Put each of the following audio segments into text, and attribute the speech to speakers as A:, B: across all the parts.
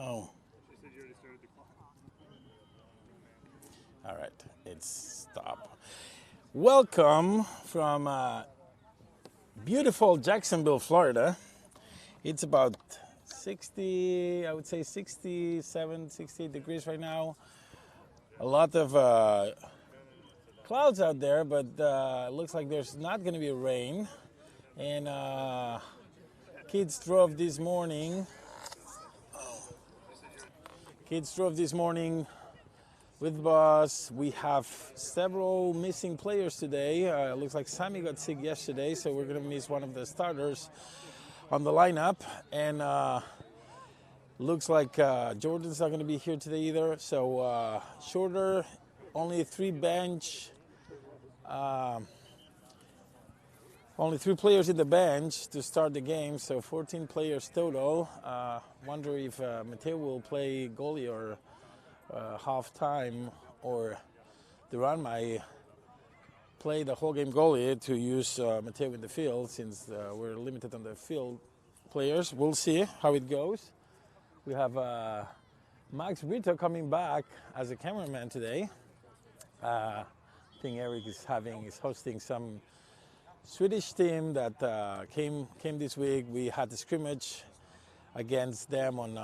A: Oh. All right, it's stop. Welcome from beautiful Jacksonville, Florida. It's about 60, I would say 67, 68 degrees right now. A lot of clouds out there, but it looks like there's not going to be rain. And kids drove this morning. Kids drove this morning with bus. We have several missing players today. It looks like Sammy got sick yesterday, so we're going to miss one of the starters on the lineup. And looks like Jordan's not going to be here today either. So shorter, only only three players in the bench to start the game, so 14 players total. Wonder if Mateo will play goalie or half time, or Duran might play the whole game goalie to use Mateo in the field, since we're limited on the field players. We'll see how it goes. We have Max Brito coming back as a cameraman today. I think Eric is hosting some Swedish team that came this week. We had the scrimmage against them on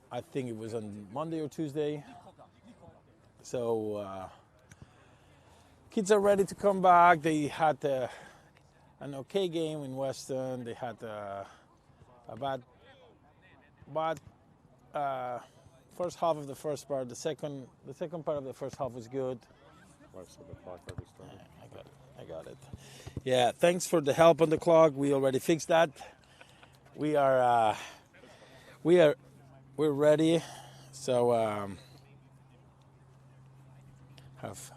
A: I think it was on Monday or Tuesday. So kids are ready to come back. They had an okay game in Western. They had a bad first half of the first part. The second part of the first half was good. I got it. Yeah, thanks for the help on the clock. We already fixed that. We're ready. So have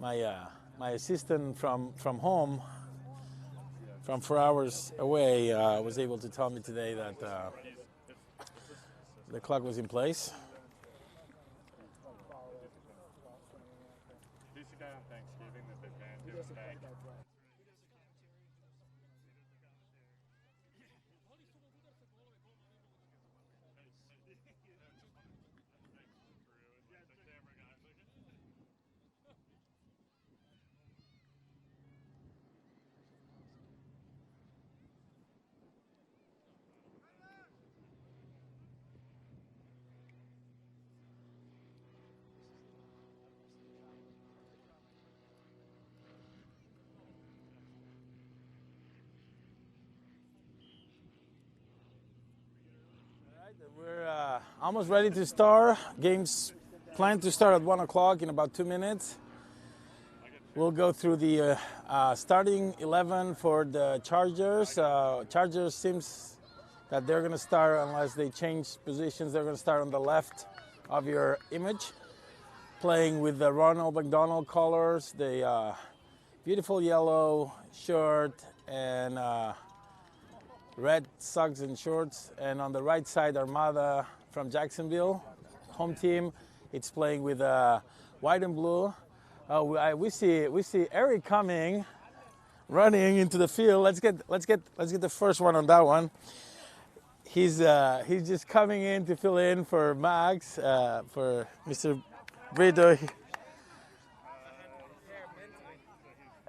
A: my assistant from home, from 4 hours away, was able to tell me today that the clock was in place. We're almost ready to start. Game's planned to start at 1 o'clock in about 2 minutes. We'll go through the starting 11 for the Chargers. Chargers seems that they're going to start, unless they change positions, they're going to start on the left of your image, playing with the Ronald McDonald colors, the beautiful yellow shirt and red socks and shorts. And on the right side, Armada from Jacksonville, home team. It's playing with white and blue. We see Eric coming, running into the field. Let's get the first one on that one. He's just coming in to fill in for Max, for Mr. Brito.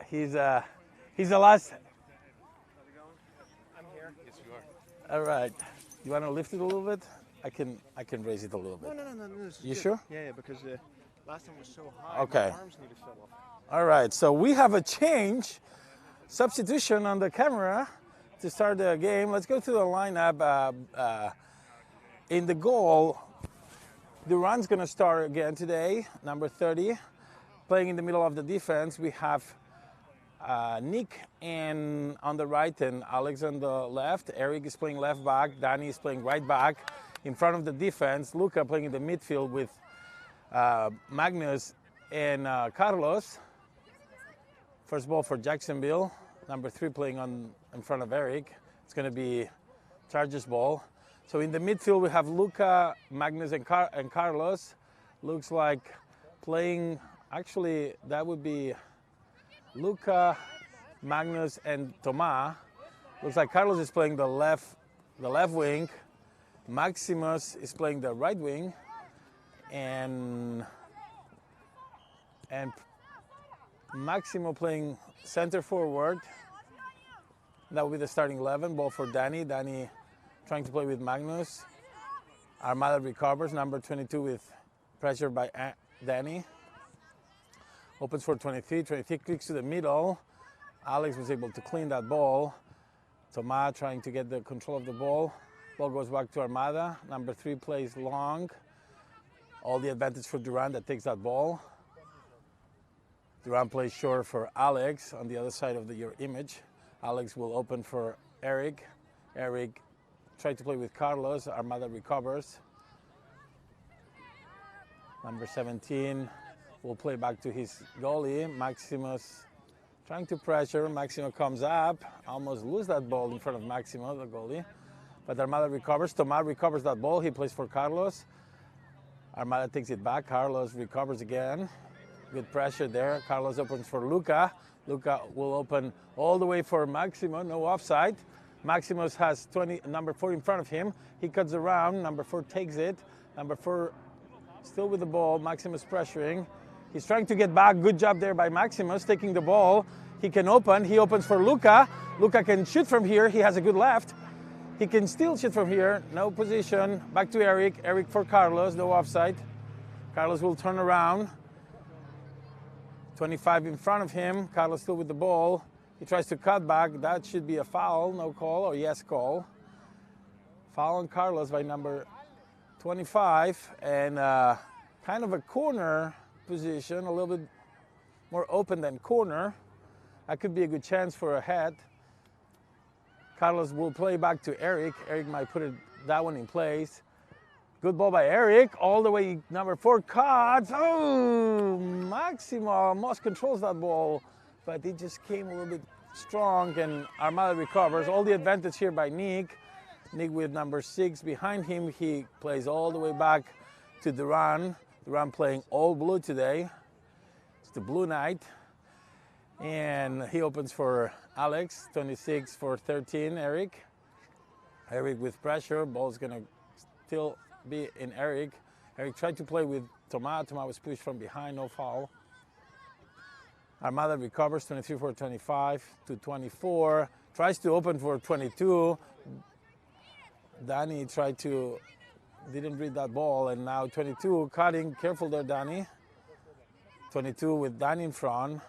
A: He's the last. All right. You want to lift it a little bit? I can raise it a little bit.
B: No.
A: You
B: good.
A: sure?
B: Yeah, because last time was so high.
A: Okay.
B: My arms need to fill up.
A: All right. So we have a substitution on the camera to start the game. Let's go to the lineup. In the goal, Duran's going to start again today, number 30. Playing in the middle of the defense, we have Nick on the right and Alex on the left. Eric is playing left back. Danny is playing right back. In front of the defense, Luca playing in the midfield with Magnus and Carlos. First ball for Jacksonville. Number 3 playing in front of Eric. It's going to be Chargers ball. So in the midfield, we have Luca, Magnus, and Carlos. Looks like playing, actually, that would be Luca, Magnus, and Tomas. Looks like Carlos is playing the left wing. Maximus is playing the right wing, and Maximo playing center forward. That will be the starting 11. Ball for Danny. Danny trying to play with Magnus. Armada recovers, number 22 with pressure by Danny. Opens for 23. 23 kicks to the middle. Alex was able to clean that ball. Tomas trying to get the control of the ball. Ball goes back to Armada. Number 3 plays long. All the advantage for Duran that takes that ball. Duran plays short for Alex on the other side of your image. Alex will open for Eric. Eric tried to play with Carlos. Armada recovers. Number 17 will play back to his goalie. Maximus trying to pressure. Maximo comes up. Almost lose that ball in front of Maximo, the goalie. But Armada recovers. Tomas recovers that ball. He plays for Carlos. Armada takes it back. Carlos recovers again. Good pressure there. Carlos opens for Luca. Luca will open all the way for Maximo. No offside. Maximus has number 4 in front of him. He cuts around. Number 4 takes it. Number 4 still with the ball. Maximus pressuring. He's trying to get back. Good job there by Maximus taking the ball. He can open. He opens for Luca. Luca can shoot from here. He has a good left. He can still shoot from here. No position. Back to Eric. Eric for Carlos. No offside. Carlos will turn around. 25 in front of him. Carlos still with the ball. He tries to cut back. That should be a foul. No call or yes call. Foul on Carlos by number 25. And kind of a corner position. A little bit more open than corner. That could be a good chance for a head. Carlos will play back to Eric. Eric might put that one in place. Good ball by Eric. All the way, number 4 cuts. Oh, Maximo almost controls that ball, but it just came a little bit strong, and Armada recovers. All the advantage here by Nick. Nick with number 6 behind him. He plays all the way back to Duran. Duran playing all blue today. It's the Blue Night. And he opens for Alex, 26 for 13, Eric. Eric with pressure. Ball's going to still be in Eric. Eric tried to play with Tomas. Tomas was pushed from behind, no foul. Armada recovers, 23 for 25 to 24. Tries to open for 22. Danny didn't read that ball, and now 22 cutting. Careful there, Danny. 22 with Danny in front.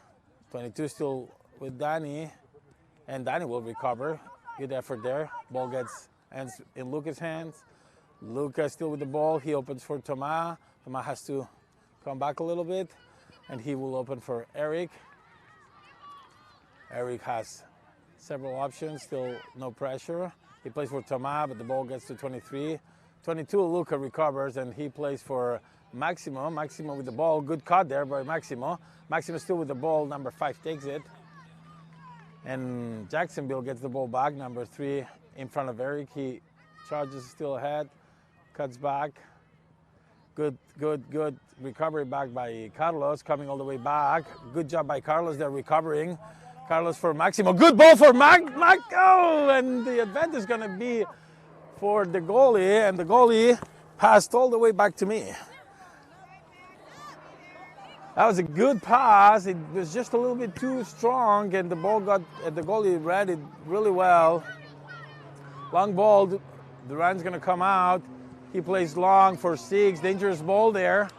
A: 22 still with Danny, and Danny will recover. Good effort there. Ball ends in Luca's hands. Luca still with the ball. He opens for Tomas. Tomas has to come back a little bit, and he will open for Eric. Eric has several options, still no pressure. He plays for Tomas, but the ball gets to 23. 22, Luca recovers, and he plays for Maximo. Maximo with the ball. Good cut there by Maximo. Maximo still with the ball. Number 5 takes it. And Jacksonville gets the ball back. Number 3 in front of Eric. He charges still ahead. Cuts back. Good recovery back by Carlos. Coming all the way back. Good job by Carlos there recovering. Carlos for Maximo. Good ball for Oh, and the advantage is going to be for the goalie. And the goalie passed all the way back to me. That was a good pass. It was just a little bit too strong, and the goalie read it really well. Long ball. Duran's going to come out. He plays long for 6. Dangerous ball there.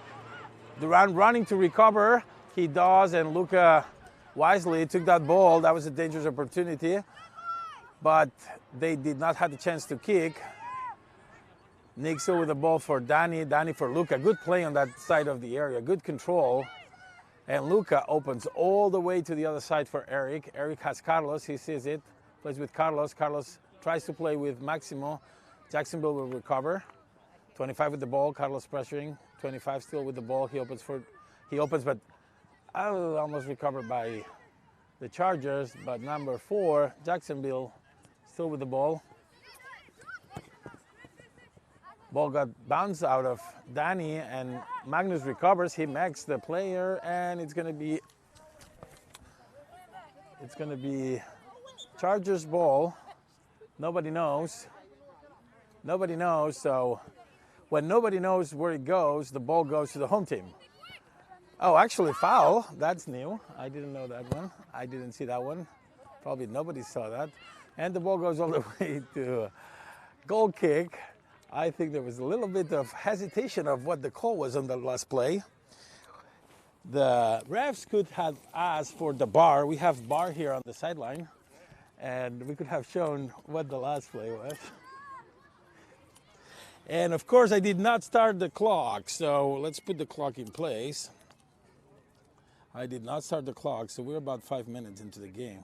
A: Duran running to recover. He does, and Luca wisely took that ball. That was a dangerous opportunity, but they did not have the chance to kick. Nick still with the ball for Danny. Danny for Luca. Good play on that side of the area. Good control. And Luca opens all the way to the other side for Eric. Eric has Carlos. He sees it. Plays with Carlos. Carlos tries to play with Maximo. Jacksonville will recover. 25 with the ball. Carlos pressuring. 25 still with the ball. He opens, but almost recovered by the Chargers. But number 4, Jacksonville, still with the ball. Ball got bounced out of Danny, and Magnus recovers. He makes the player, and it's going to be Chargers ball. Nobody knows. Nobody knows, so when nobody knows where it goes, the ball goes to the home team. Oh, actually foul. That's new. I didn't know that one. I didn't see that one. Probably nobody saw that. And the ball goes all the way to goal kick. I think there was a little bit of hesitation of what the call was on the last play. The refs could have asked for the bar. We have bar here on the sideline, and we could have shown what the last play was. And of course, I did not start the clock, so let's put the clock in place. I did not start the clock, so we're about 5 minutes into the game.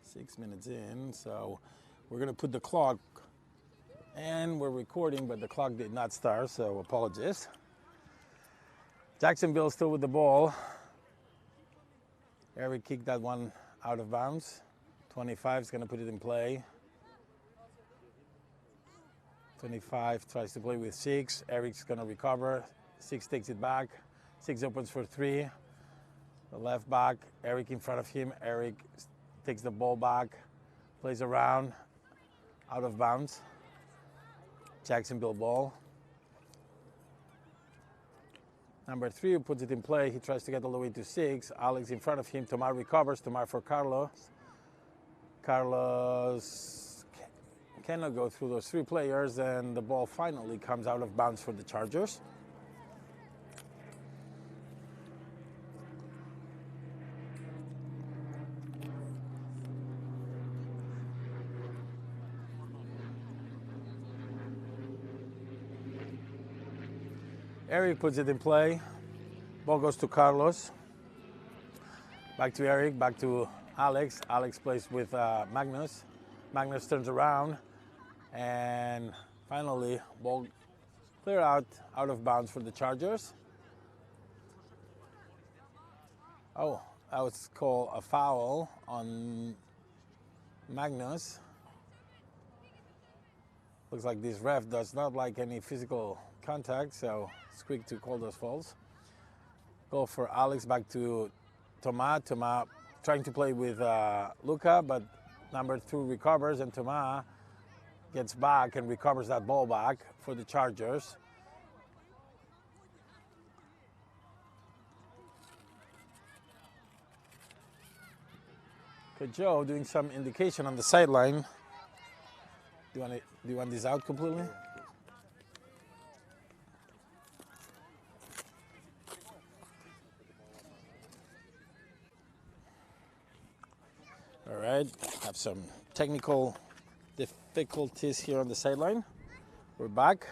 A: 6 minutes in, so we're gonna put the clock, and we're recording, but the clock did not start, so apologies. Jacksonville still with the ball. Eric kicked that one out of bounds. 25 is gonna put it in play. 25 tries to play with 6. Eric's gonna recover. 6 takes it back. 6 opens for 3. The left back, Eric in front of him. Eric takes the ball back, plays around, out of bounds. Jacksonville ball. Number 3 puts it in play. He tries to get all the way to 6. Alex in front of him. Tomar recovers. Tomar for Carlos. Carlos cannot go through those 3 players, and the ball finally comes out of bounds for the Chargers. Eric puts it in play. Ball goes to Carlos. Back to Eric, back to Alex. Alex plays with Magnus. Magnus turns around, and finally, ball clear out of bounds for the Chargers. Oh, that was called a foul on Magnus. Looks like this ref does not like any physical contact, so it's quick to call those fouls. Go for Alex, back to Tomas. Tomas trying to play with Luca, but number 2 recovers, and Tomas gets back and recovers that ball back for the Chargers. Coach Joe doing some indication on the sideline. Do you want this out completely? All right, have some technical difficulties here on the sideline. We're back.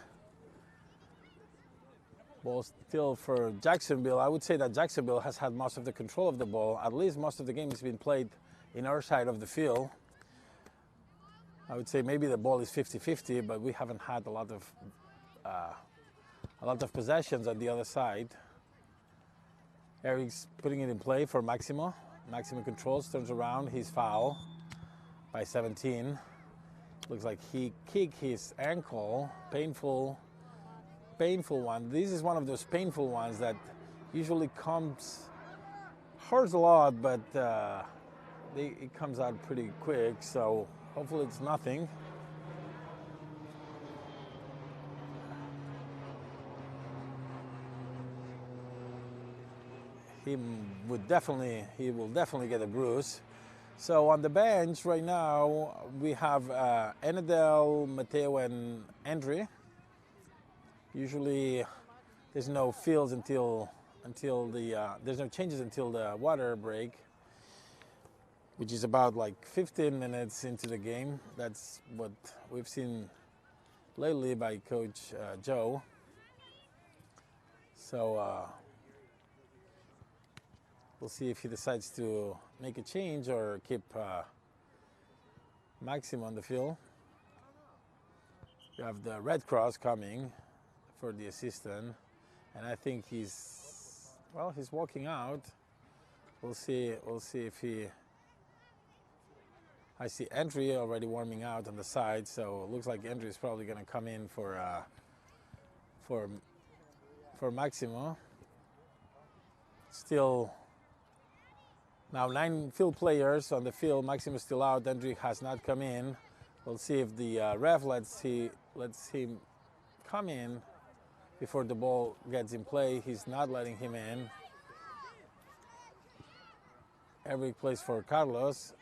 A: Ball still for Jacksonville. I would say that Jacksonville has had most of the control of the ball. At least most of the game has been played in our side of the field. I would say maybe the ball is 50-50, but we haven't had a lot of possessions on the other side. Eric's putting it in play for Maximo. Maximo controls, turns around, he's foul by 17. Looks like he kicked his ankle. Painful one. This is one of those painful ones that usually hurts a lot, but it comes out pretty quick, so hopefully it's nothing. He will definitely get a bruise. So on the bench right now we have Enedel, Mateo, and Andre. Usually there's no fields until there's no changes until the water break, which is about like 15 minutes into the game. That's what we've seen lately by Coach Joe. So we'll see if he decides to make a change or keep Maxim on the field. You have the Red Cross coming for the assistant, and I think he's walking out. We'll see if he. I see Andre already warming out on the side, so it looks like Andre is probably going to come in for Maximo. Still. Now 9 field players on the field. Maximo is still out. Andre has not come in. We'll see if the ref lets him come in before the ball gets in play. He's not letting him in. Eric plays for Carlos.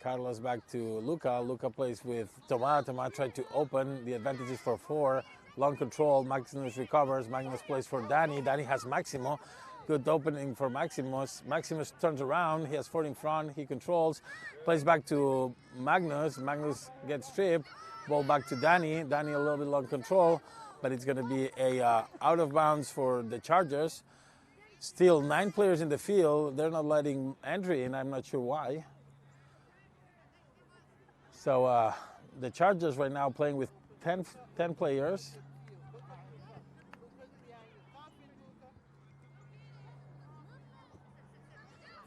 A: Carlos back to Luca. Luca plays with Tomas. Tomas tried to open. The advantage is for 4. Long control. Maximus recovers. Magnus plays for Danny. Danny has Maximo. Good opening for Maximus. Maximus turns around. He has 4 in front. He controls. Plays back to Magnus. Magnus gets stripped. Ball back to Danny. Danny a little bit long control, but it's going to be a out of bounds for the Chargers. Still 9 players in the field. They're not letting entry in. I'm not sure why. So the Chargers right now playing with 10 players.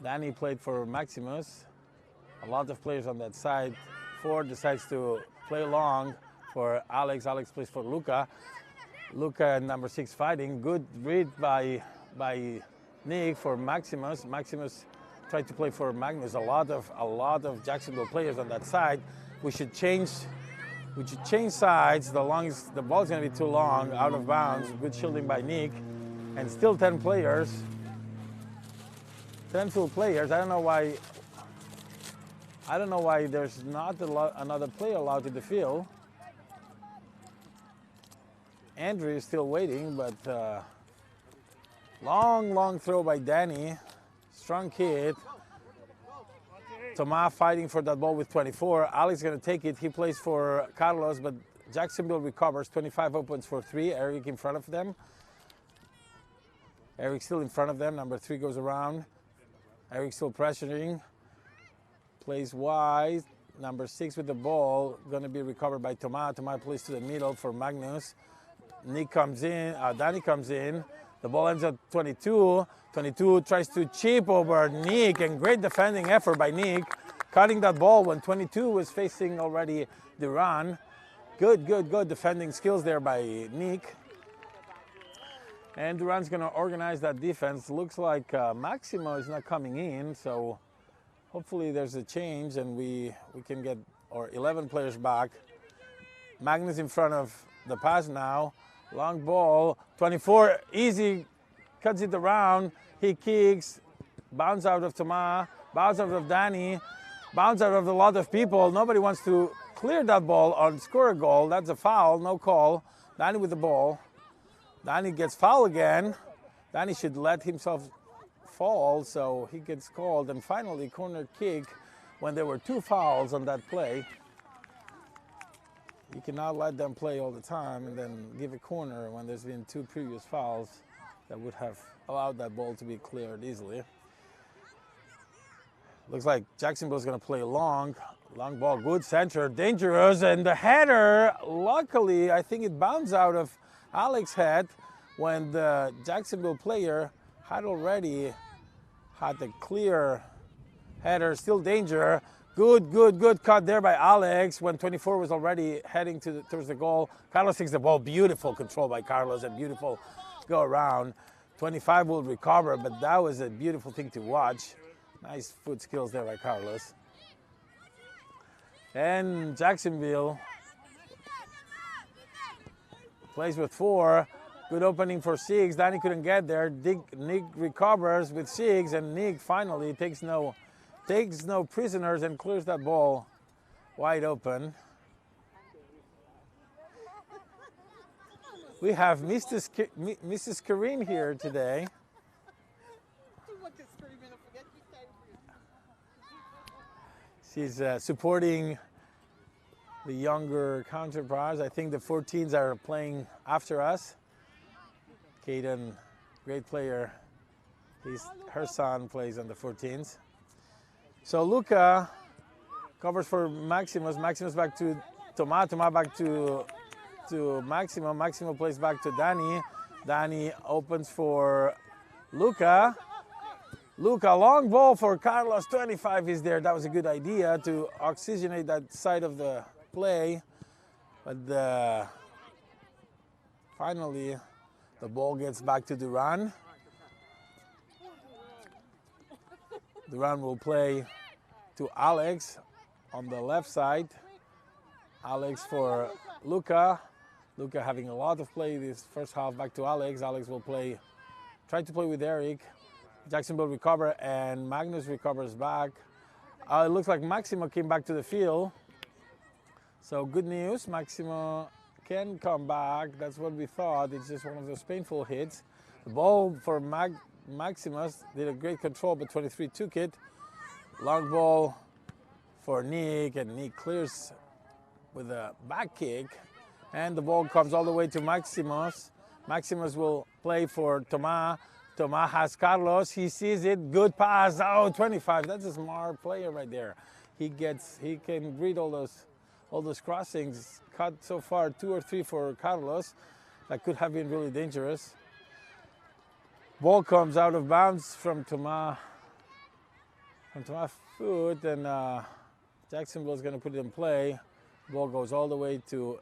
A: Danny played for Maximus. A lot of players on that side. Ford decides to play long for Alex. Alex plays for Luca. Luca and number 6 fighting. Good read by Nick for Maximus. Maximus tried to play for Magnus. A lot of Jacksonville players on that side. We should change sides. The ball's going to be too long, out of bounds. Good shielding by Nick, and still 10 players. 10 full players. I don't know why there's not another player allowed in the field. Andrew is still waiting, but long throw by Danny. Strong kid. Tomas fighting for that ball with 24. Alex is going to take it. He plays for Carlos, but Jacksonville recovers. 25 opens for 3. Eric in front of them. Eric still in front of them. Number 3 goes around. Eric still pressuring. Plays wide. Number 6 with the ball. Going to be recovered by Tomas. Tomas plays to the middle for Magnus. Nick comes in. Danny comes in. The ball ends at 22. 22 tries to chip over Nick, and great defending effort by Nick, cutting that ball when 22 was facing already Duran. Good defending skills there by Nick. And Duran's going to organize that defense. Looks like Maximo is not coming in, so hopefully there's a change and we can get our 11 players back. Magnus in front of the pass now. Long ball, 24, easy, cuts it around. He kicks, bounce out of Tomas, bounce out of Danny, bounce out of a lot of people. Nobody wants to clear that ball or score a goal. That's a foul, no call. Danny with the ball. Danny gets fouled again. Danny should let himself fall, so he gets called. And finally, corner kick when there were 2 fouls on that play. You cannot let them play all the time and then give a corner when there's been 2 previous fouls that would have allowed that ball to be cleared easily. Looks like Jacksonville's going to play long ball, good center, dangerous, and the header, luckily, I think it bounced out of Alex's head when the Jacksonville player had already had the clear header, still danger. Good cut there by Alex when 24 was already heading towards the goal. Carlos takes the ball. Beautiful control by Carlos and beautiful go around. 25 will recover, but that was a beautiful thing to watch. Nice foot skills there by Carlos. And Jacksonville plays with 4. Good opening for 6. Danny couldn't get there. Nick recovers with 6, and Nick finally takes no prisoners and clears that ball wide open. We have Mrs. Kareem here today. She's supporting the younger counterparts. I think the 14s are playing after us. Caden, great player. Her son plays on the 14s. So Luca covers for Maximus. Maximus back to Tomas. Tomas back to Maximo. Maximo plays back to Danny. Danny opens for Luca. Luca, long ball for Carlos. 25 is there. That was a good idea to oxygenate that side of the play. But finally, the ball gets back to Duran. Duran will play to Alex on the left side. Alex for Luca. Luca having a lot of play this first half. Back to Alex. Alex will try to play with Eric. Jacksonville recover, and Magnus recovers back. It looks like Maximo came back to the field. So good news, Maximo can come back. That's what we thought. It's just one of those painful hits. The ball for Maximus did a great control, but 23 took it. Long ball for Nick, and Nick clears with a back kick. And the ball comes all the way to Maximus. Maximus will play for Tomas. Tomas has Carlos. He sees it. Good pass. Oh, 25. That's a smart player right there. He can read all those crossings. Cut so far 2 or 3 for Carlos. That could have been really dangerous. Ball comes out of bounds from Tomas' foot, and Jacksonville is going to put it in play. Ball goes all the way to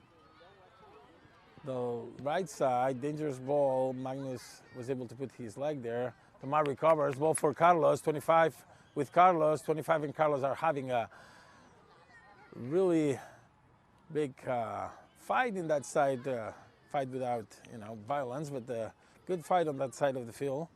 A: the right side. Dangerous ball. Magnus was able to put his leg there. Tomas recovers. Ball for Carlos. 25 with Carlos. 25 and Carlos are having a really big fight in that side. Fight without violence, but a good fight on that side of the field.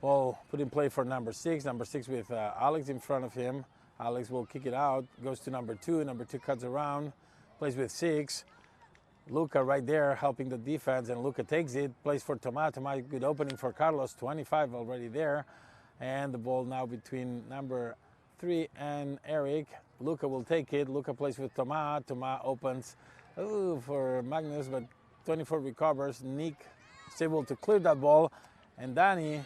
A: Ball put in play for number 6. Number 6 with Alex in front of him. Alex will kick it out. Goes to number 2. Number 2 cuts around. Plays with 6. Luca right there helping the defense, and Luca takes it. Plays for Tomas. Tomas, good opening for Carlos. 25 already there. And the ball now between number 3 and Eric. Luca will take it. Luca plays with Tomas. Tomas opens for Magnus, but 24 recovers. Nick is able to clear that ball. And Danny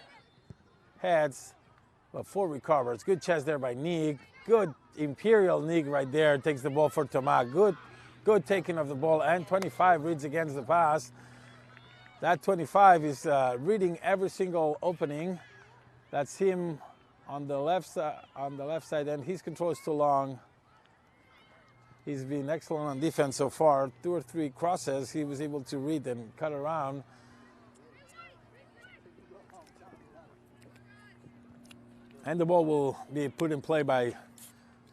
A: heads, but 4 recovers. Good chest there by Nick. Good Imperial Nick right there. Takes the ball for Tomas. Good taking of the ball. And 25 reads against the pass. That 25 is reading every single opening. That's him on the left side, and his control is too long. He's been excellent on defense so far. 2 or 3 crosses he was able to read and cut around. And the ball will be put in play by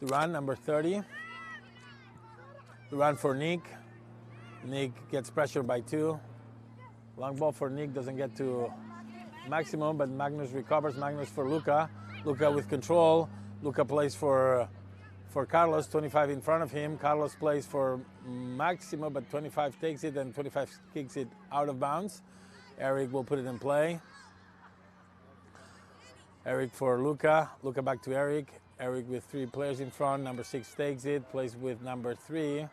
A: Duran, number 30. Duran for Nick. Nick gets pressured by 2. Long ball for Nick, doesn't get to Maximum, but Magnus recovers. Magnus for Luca. Luca with control. Luca plays for Carlos, 25 in front of him. Carlos plays for Maximo, but 25 takes it, and 25 kicks it out of bounds. Eric will put it in play. Eric for Luca. Luca back to Eric. Eric with 3 players in front. Number 6 takes it. Plays with number 3.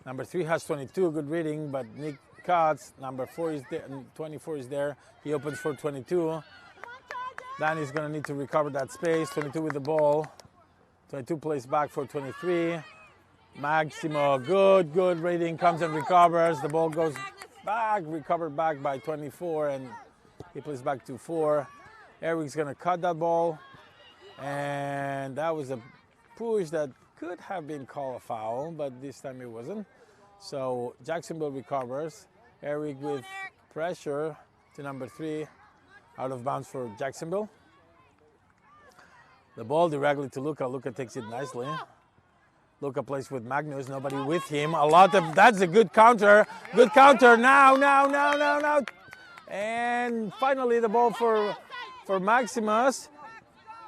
A: Number 3 has 22. Good reading, but Nick cuts. Number 4 is there. 24 is there. He opens for 22. Danny's going to need to recover that space. 22 with the ball. 22 plays back for 23. Maximo, good reading. Comes and recovers. The ball goes back. Recovered back by 24, and he plays back to 4. Eric's going to cut that ball, and that was a push that could have been called a foul, but this time it wasn't. So Jacksonville recovers. Eric with pressure to number 3, out of bounds for Jacksonville. The ball directly to Luca. Luca takes it nicely. Luca plays with Magnus, nobody with him. That's a good counter. Good counter now. And finally the ball for Maximus.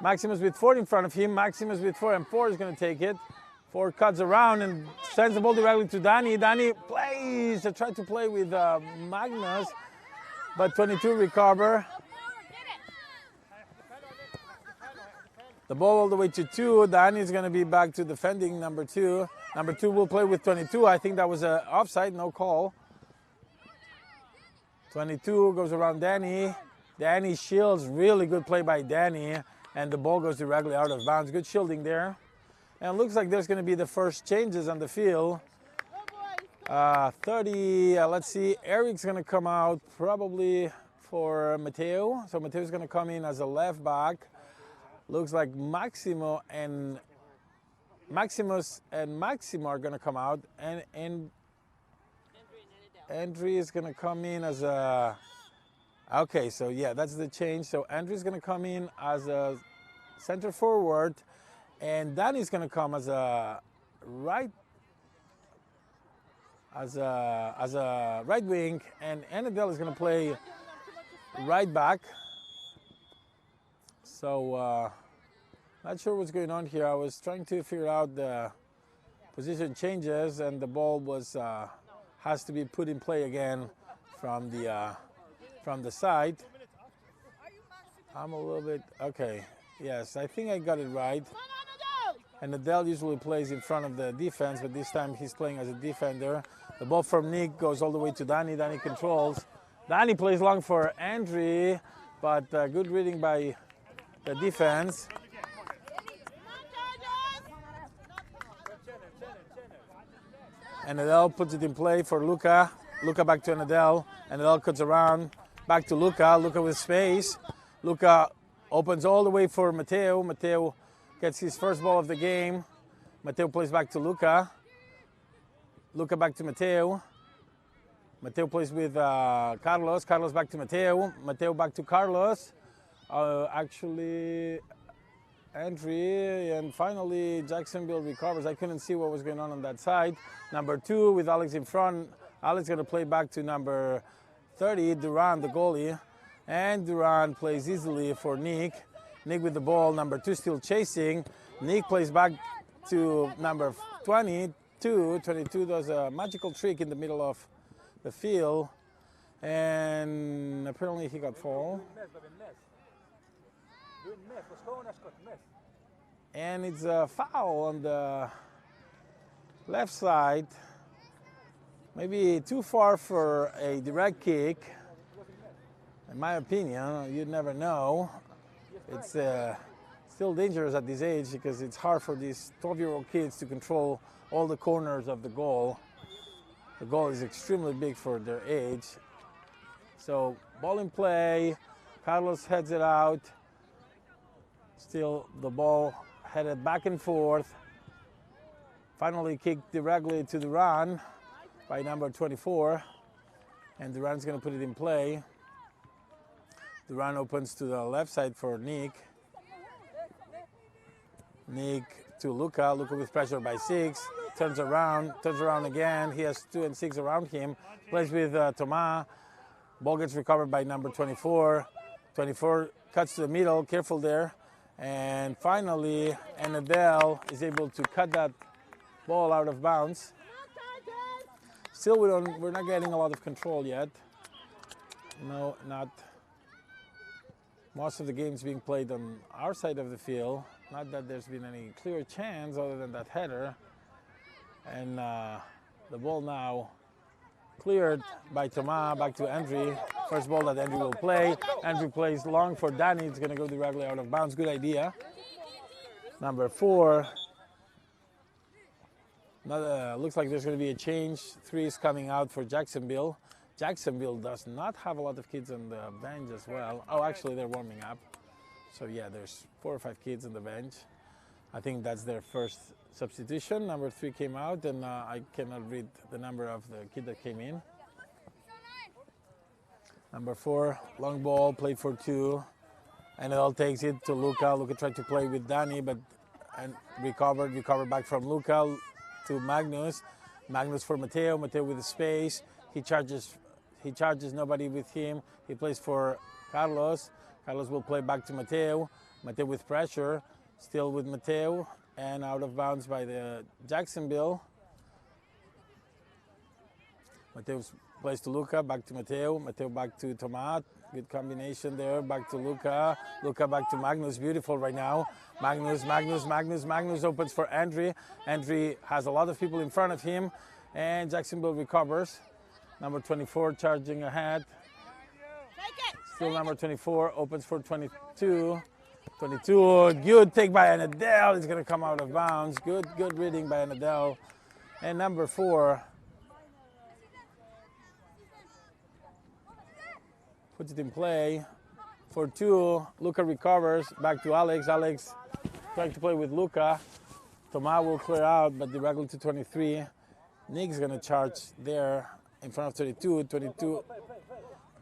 A: Maximus with 4 in front of him. Maximus with 4, and 4 is going to take it. 4 cuts around and sends the ball directly to Danny. Danny plays, tried to play with Magnus, but 22 recover. The ball all the way to 2. Danny is going to be back to defending number 2. Number 2 will play with 22. I think that was an offside, no call. 22 goes around Danny. Danny shields, really good play by Danny, and the ball goes directly out of bounds. Good shielding there. And it looks like there's going to be the first changes on the field. 30, let's see, Eric's going to come out probably for Mateo. So Mateo's going to come in as a left back. Looks like Maximus and Maximo are going to come out, and Andri is going to come in as a Okay, so yeah, that's the change. So Andrew's going to come in as a center forward, and Danny's going to come as a right wing, and Anadel is going to play right back. So not sure what's going on here. I was trying to figure out the position changes, and the ball was has to be put in play again from the side. I'm a little bit okay. Yes, I think I got it right. And Adele usually plays in front of the defense, but this time he's playing as a defender. The ball from Nick goes all the way to Danny. Danny controls. Danny plays long for Andre, but good reading by the defense. And Adele puts it in play for Luca. Luca back to Adele. And Adele cuts around. Back to Luca. Luca with space. Luca opens all the way for Matteo. Matteo gets his first ball of the game. Matteo plays back to Luca. Luca back to Matteo. Matteo plays with Carlos. Carlos back to Matteo. Matteo back to Carlos. Actually, Andre, and finally Jacksonville recovers. I couldn't see what was going on that side. Number 2 with Alex in front. Alex going to play back to number 30, Duran, the goalie. And Duran plays easily for Nick. Nick with the ball, number 2 still chasing. Nick plays back to number 22. 22 does a magical trick in the middle of the field. And apparently he got fouled. And it's a foul on the left side. Maybe too far for a direct kick. In my opinion, you'd never know. It's still dangerous at this age because it's hard for these 12-year-old kids to control all the corners of the goal. The goal is extremely big for their age. So ball in play, Carlos heads it out. Still the ball headed back and forth. Finally kicked directly to Duran by number 24. And Duran's going to put it in play. Duran opens to the left side for Nick. Nick to Luca. Luca with pressure by 6. Turns around again. He has 2 and 6 around him. Plays with Thomas. Ball gets recovered by number 24. 24 cuts to the middle. Careful there. And finally, Anadel is able to cut that ball out of bounds. Still, we're not getting a lot of control yet. No, not. Most of the games being played on our side of the field. Not that there's been any clear chance other than that header. And the ball now cleared by Thomas, back to Andre. First ball that Andre will play. Andre plays long for Danny. It's going to go directly out of bounds. Good idea. Number 4. Looks like there's going to be a change. 3 is coming out for Jacksonville. Jacksonville does not have a lot of kids on the bench as well. Oh, actually, they're warming up. So, yeah, there's 4 or 5 kids on the bench. I think that's their first substitution. Number 3 came out, and I cannot read the number of the kid that came in. Number 4, long ball, played for 2. And it all takes it to Luca. Luca tried to play with Danny, but recovered back from Luca to Magnus. Magnus for Matteo. Matteo with the space. He charges, nobody with him. He plays for Carlos. Carlos will play back to Matteo. Matteo with pressure. Still with Matteo. And out of bounds by the Jacksonville. Matteo plays to Luca, back to Matteo. Matteo back to Tomat. Good combination there. Back to Luca. Luca back to Magnus. Beautiful right now. Magnus opens for Andre. Andre has a lot of people in front of him. And Jacksonville recovers. Number 24 charging ahead. Still number 24 opens for 22. 22, good take by Anadel. It's going to come out of bounds. Good reading by Anadel. And number 4 puts it in play for 2. Luca recovers. Back to Alex. Alex trying to play with Luca. Tomas will clear out, but directly to 23. Nick's going to charge there in front of 32. 22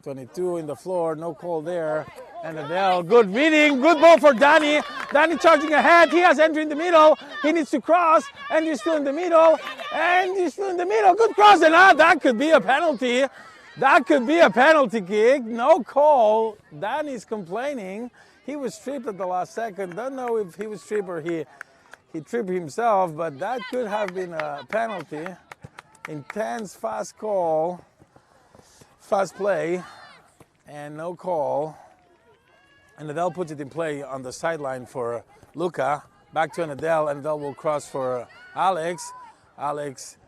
A: 22 in the floor, no call there. And Adele, good reading, good ball for Danny. Danny charging ahead. He has entry in the middle. He needs to cross. Andrew's still in the middle. Andrew's still in the middle. Good cross. And that could be a penalty. That could be a penalty kick. No call. Danny's complaining. He was tripped at the last second. Don't know if he was tripped or he tripped himself, but that could have been a penalty. Intense, fast call. Fast play. And no call. And Adele puts it in play on the sideline for Luca. Back to Adele, and Adele will cross for Alex. Alex,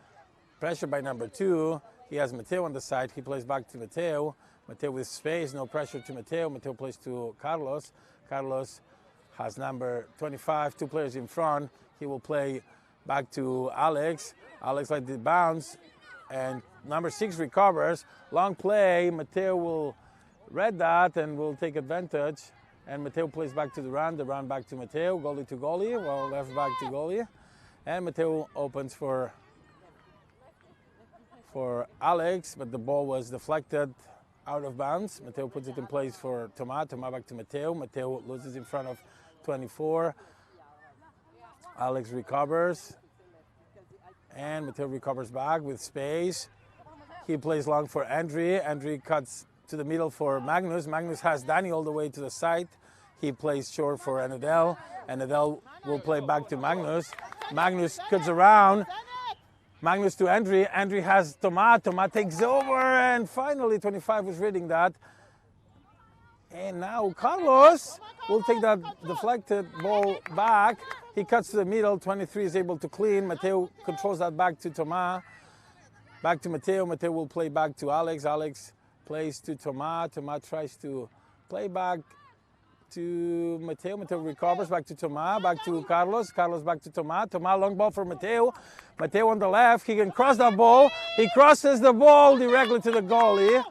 A: pressure by number 2. He has Mateo on the side. He plays back to Mateo. Mateo with space, no pressure to Mateo. Mateo plays to Carlos. Carlos has number 25, 2 players in front. He will play back to Alex. Alex like the bounce, and number 6 recovers. Long play. Mateo will read that and will take advantage. And Mateo plays back to the run back to Mateo, goalie to goalie, well, left back to goalie. And Mateo opens for Alex, but the ball was deflected out of bounds. Mateo puts it in place for Tomas. Tomas back to Mateo. Mateo loses in front of 24. Alex recovers. And Mateo recovers back with space. He plays long for Andre. Andre cuts to the middle for Magnus. Magnus has Danny all the way to the side. He plays short for Anadel. Anadel will play back to Magnus. Magnus cuts around. Magnus to Andre. Andre has Tomas. Tomas takes over, and finally 25 was reading that. And now Carlos will take that deflected ball back. He cuts to the middle. 23 is able to clean. Mateo controls that back to Tomas. Back to Mateo. Mateo will play back to Alex. Alex plays to Tomas. Tomas tries to play back to Mateo. Mateo recovers back to Tomas. Back to Carlos. Carlos back to Tomas. Tomas long ball for Mateo. Mateo on the left. He can cross that ball. He crosses the ball directly to the goalie.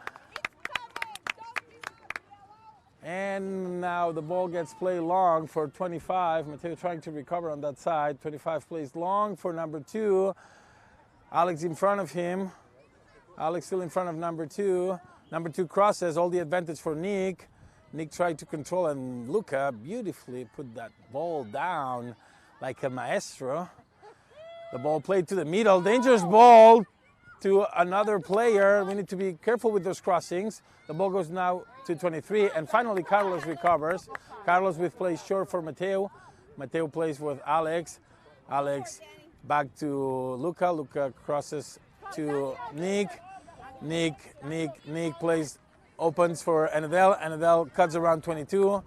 A: And now the ball gets played long for 25. Mateo trying to recover on that side. 25 plays long for number 2. Alex in front of him. Alex still in front of number 2. Number 2 crosses, all the advantage for Nick. Nick tried to control, and Luca beautifully put that ball down like a maestro. The ball played to the middle, dangerous ball to another player. We need to be careful with those crossings. The ball goes now to 23, and finally Carlos recovers. Carlos with plays short for Mateo. Mateo plays with Alex. Alex back to Luca. Luca crosses to Nick. Nick plays, opens for Anadel. Anadel cuts around 22.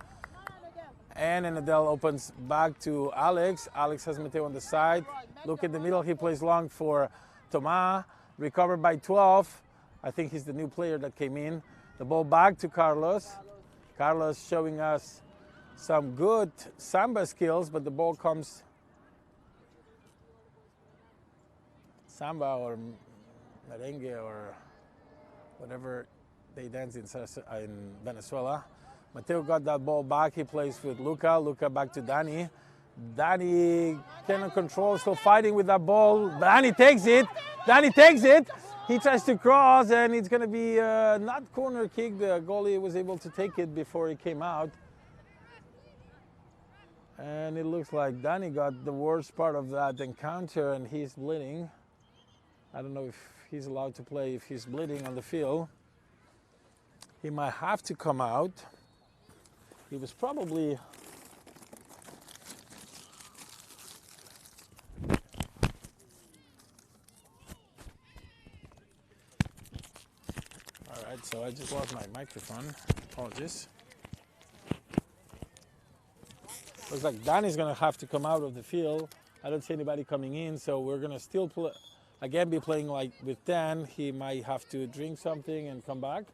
A: And Anadel opens back to Alex. Alex has Mateo on the side. Look in the middle. He plays long for Tomas. Recovered by 12. I think he's the new player that came in. The ball back to Carlos. Carlos showing us some good samba skills, but the ball comes samba or merengue or whatever they dance in Venezuela. Mateo got that ball back. He plays with Luca. Luca back to Danny. Danny cannot control, still fighting with that ball. Danny takes it. Danny takes it. He tries to cross, and it's going to be not corner kick. The goalie was able to take it before he came out. And it looks like Danny got the worst part of that encounter, and he's bleeding. I don't know if he's allowed to play if he's bleeding on the field. He might have to come out. He was probably... All right, so I just lost my microphone. Apologies. Looks like Danny's going to have to come out of the field. I don't see anybody coming in, so we're going to still again be playing like with 10. He might have to drink something and come back.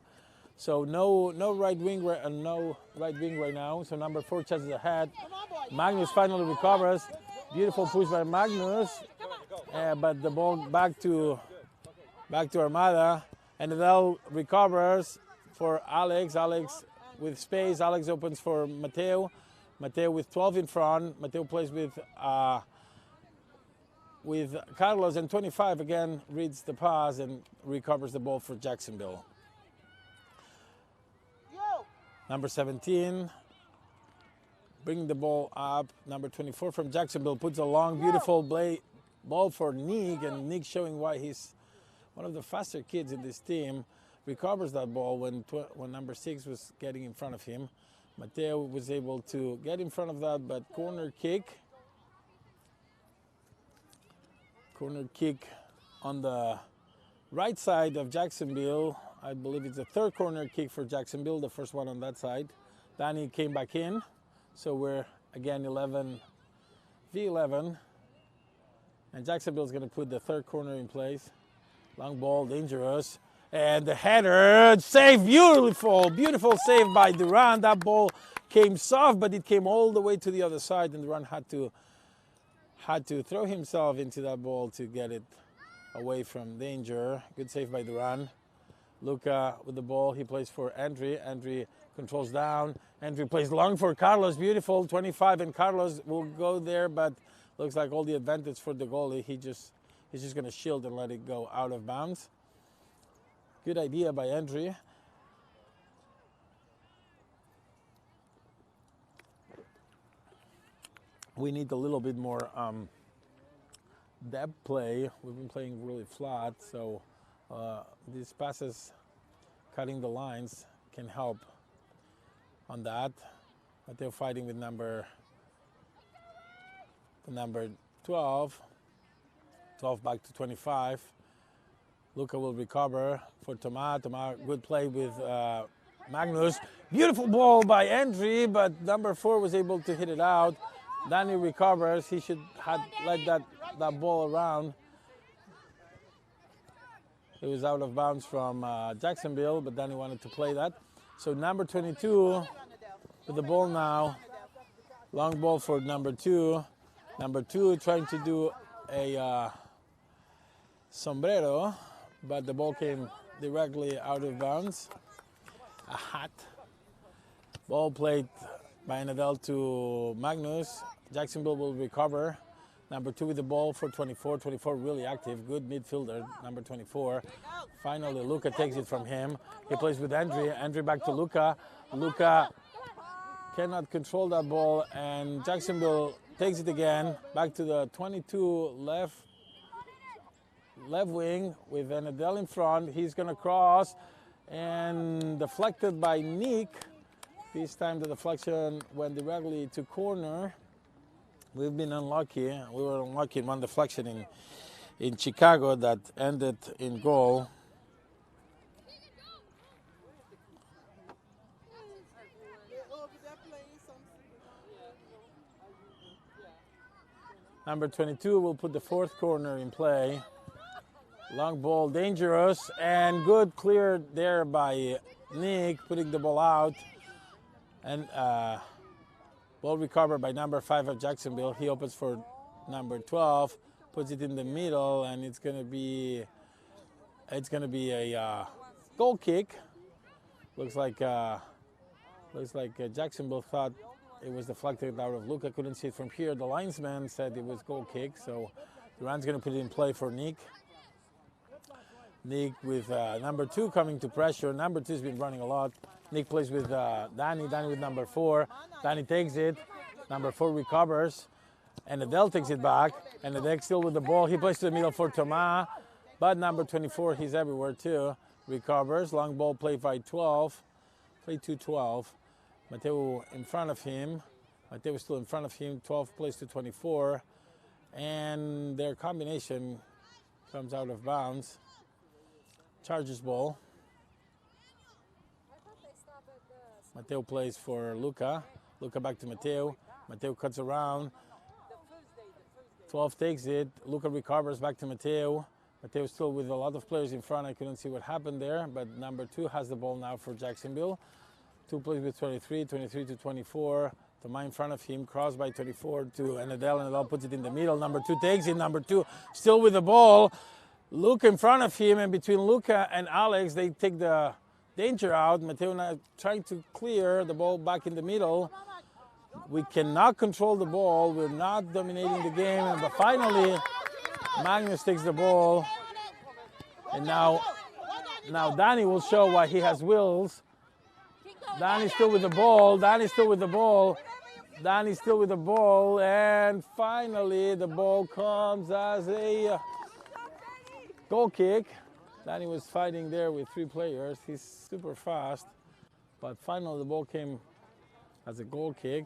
A: So no right wing right now. So number 4 chases ahead. Magnus finally recovers. Beautiful push by Magnus, but the ball back to Armada. And Adele recovers for Alex. Alex with space. Alex opens for Mateo. Mateo with 12 in front. Mateo plays with Carlos, and 25 again reads the pass and recovers the ball for Jacksonville. Number 17, bring the ball up. Number 24 from Jacksonville puts a long, beautiful ball for Nick, and Nick showing why he's one of the faster kids in this team. Recovers that ball when number 6 was getting in front of him. Mateo was able to get in front of that, but corner kick on the right side of Jacksonville. I believe it's the third corner kick for Jacksonville, the first one on that side. Danny came back in, so we're again 11v11, and Jacksonville's going to put the third corner in place. Long ball, dangerous. And the header, save, beautiful save by Duran. That ball came soft, but it came all the way to the other side, and Duran had to throw himself into that ball to get it away from danger. Good save by Duran. Luca with the ball, he plays for Andre. Andre controls down. Andre plays long for Carlos, beautiful, 25, and Carlos will go there, but looks like all the advantage for the goalie. He's just going to shield and let it go out of bounds. Good idea by Andre. We need a little bit more depth play. We've been playing really flat, so these passes, cutting the lines, can help on that. But they're fighting with number 12. 12 back to 25. Luca will recover for Tomas. Tomas, good play with Magnus. Beautiful ball by Andre, but number 4 was able to hit it out. Danny recovers. He should have let that ball around. It was out of bounds from Jacksonville, but Danny wanted to play that. So number 22 with the ball now. Long ball for number 2. Number 2 trying to do a sombrero, but the ball came directly out of bounds. A hat. Ball played by Nadal to Magnus. Jacksonville will recover. Number 2 with the ball for 24. 24 really active, good midfielder, number 24. Finally, Luca takes it from him. He plays with Andre. Andre back to Luca. Luca cannot control that ball, and Jacksonville takes it again. Back to the 22 left wing with Nadal in front. He's going to cross, and deflected by Nick. This time the deflection went directly to corner. We've been unlucky. We were unlucky in one deflection in Chicago that ended in goal. Number 22 will put the 4th corner in play. Long ball, dangerous, and good clear there by Nick, putting the ball out. And ball recovered by number 5 of Jacksonville. He opens for number 12, puts it in the middle, and it's going to be a goal kick. Looks like Jacksonville thought it was deflected out of Luca. Couldn't see it from here. The linesman said it was goal kick, so Duran's going to put it in play for Nick. Nick with number 2 coming to pressure. Number 2 has been running a lot. Nick plays with Danny. Danny with number 4. Danny takes it. Number 4 recovers. And Adele takes it back. And Adele still with the ball. He plays to the middle for Tomas. But number 24, he's everywhere too. Recovers. Long ball played by 12. Play to 12. Mateo in front of him. Mateo still in front of him. 12 plays to 24. And their combination comes out of bounds. Chargers ball. Mateo plays for Luca. Luca back to Mateo. Mateo cuts around. 12 takes it. Luca recovers back to Mateo. Mateo still with a lot of players in front. I couldn't see what happened there, but number 2 has the ball now for Jacksonville. 2 plays with 23, 23 to 24. Tomas in front of him, cross by 24 to Anadel. Anadel puts it in the middle. Number 2 takes it. Number 2 still with the ball. Luca in front of him, and between Luca and Alex, they take the danger out. Mateo now trying to clear the ball back in the middle. We cannot control the ball. We're not dominating the game. But finally, Magnus takes the ball. And now Danny will show why he has wheels. Danny's still with the ball. Danny's still with the ball. Danny's still with the ball. And finally, the ball comes as a goal kick. Danny was fighting there with 3 players. He's super fast. But finally, the ball came as a goal kick.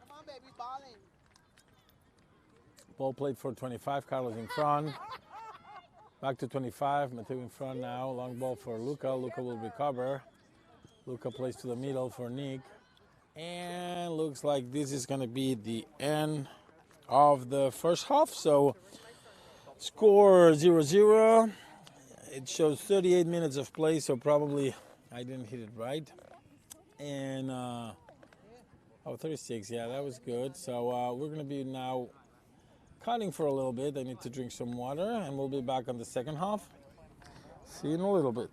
C: Come on, baby, balling.
A: Ball played for 25. Carlos in front. Back to 25. Mateo in front now. Long ball for Luca. Luca will recover. Luca plays to the middle for Nick. And looks like this is going to be the end of the first half. So score 0-0. It shows 38 minutes of play, so probably I didn't hit it right. And 36, yeah, that was good. So we're going to be now cutting for a little bit. I need to drink some water, and we'll be back on the second half. See you in a little bit.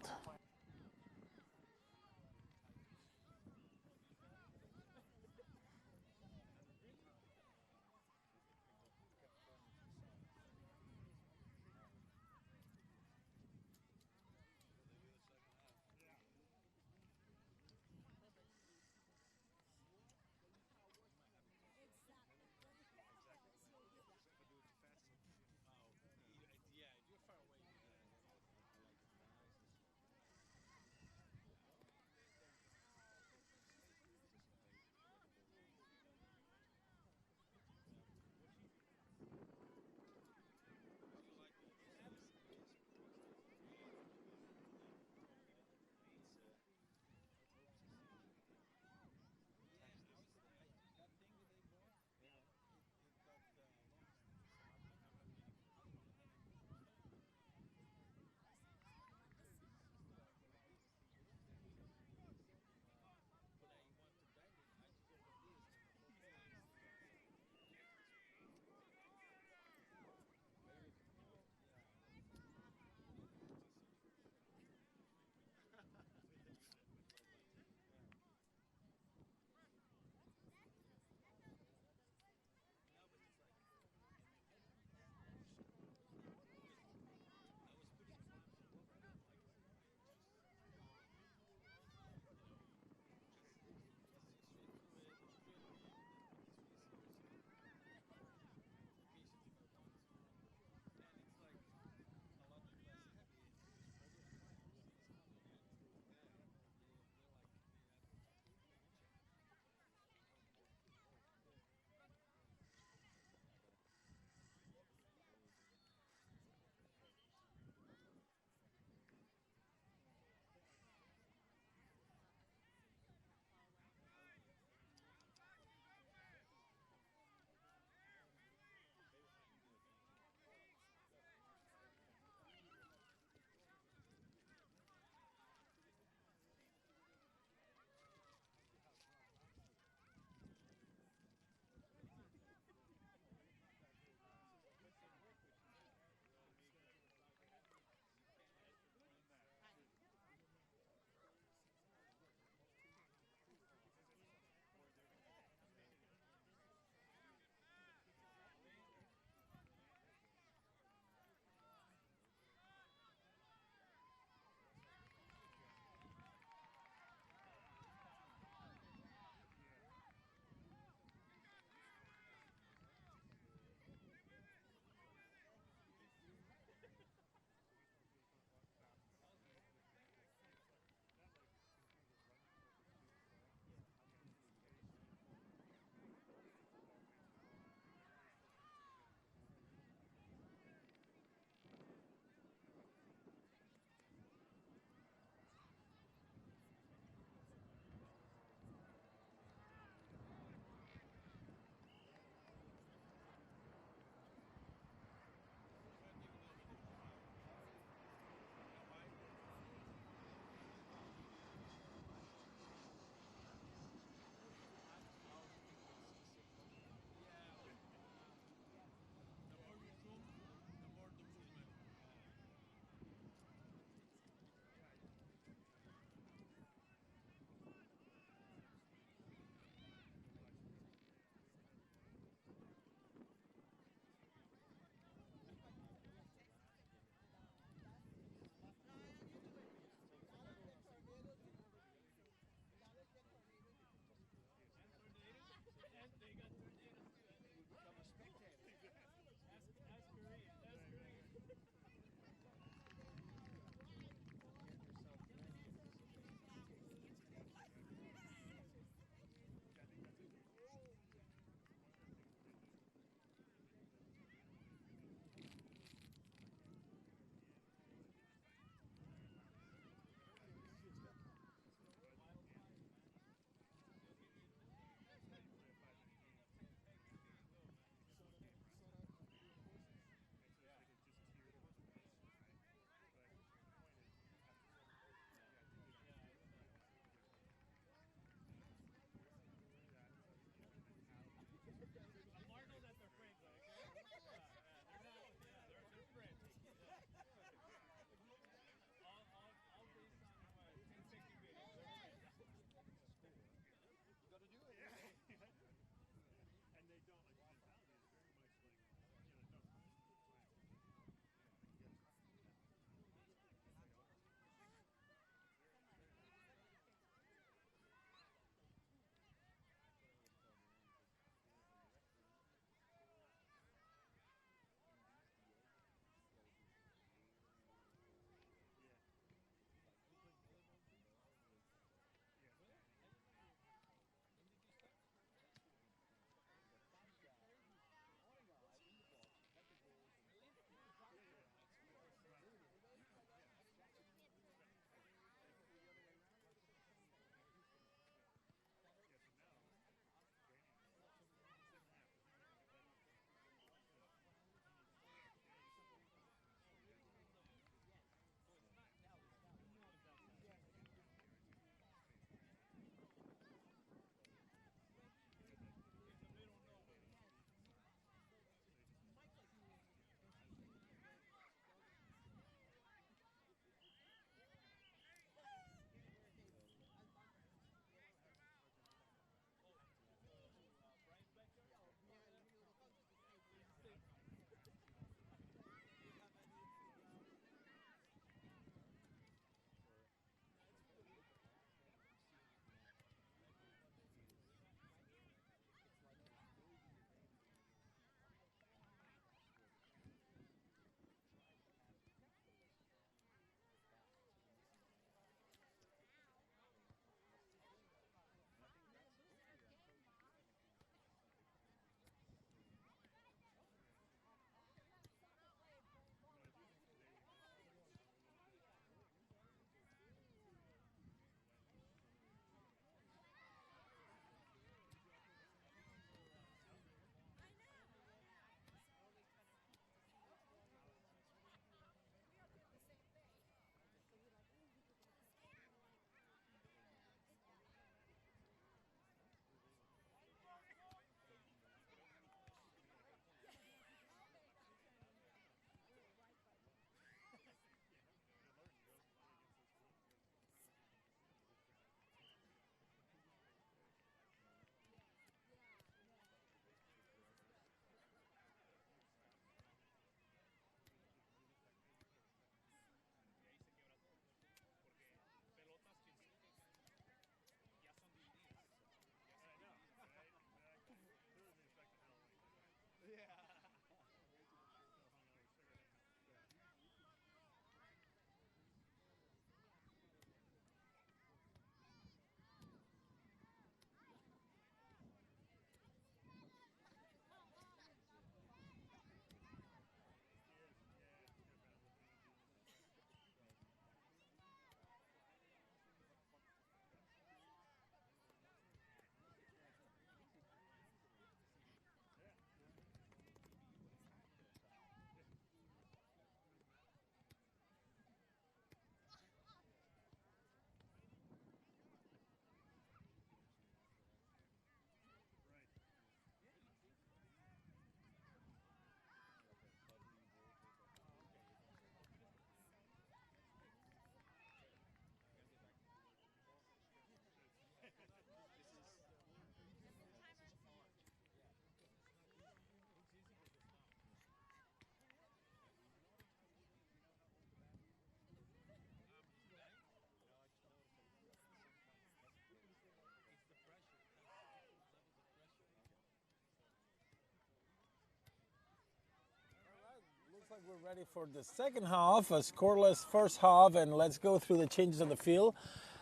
A: like we're ready for the second half, a scoreless first half, and let's go through the changes on the field.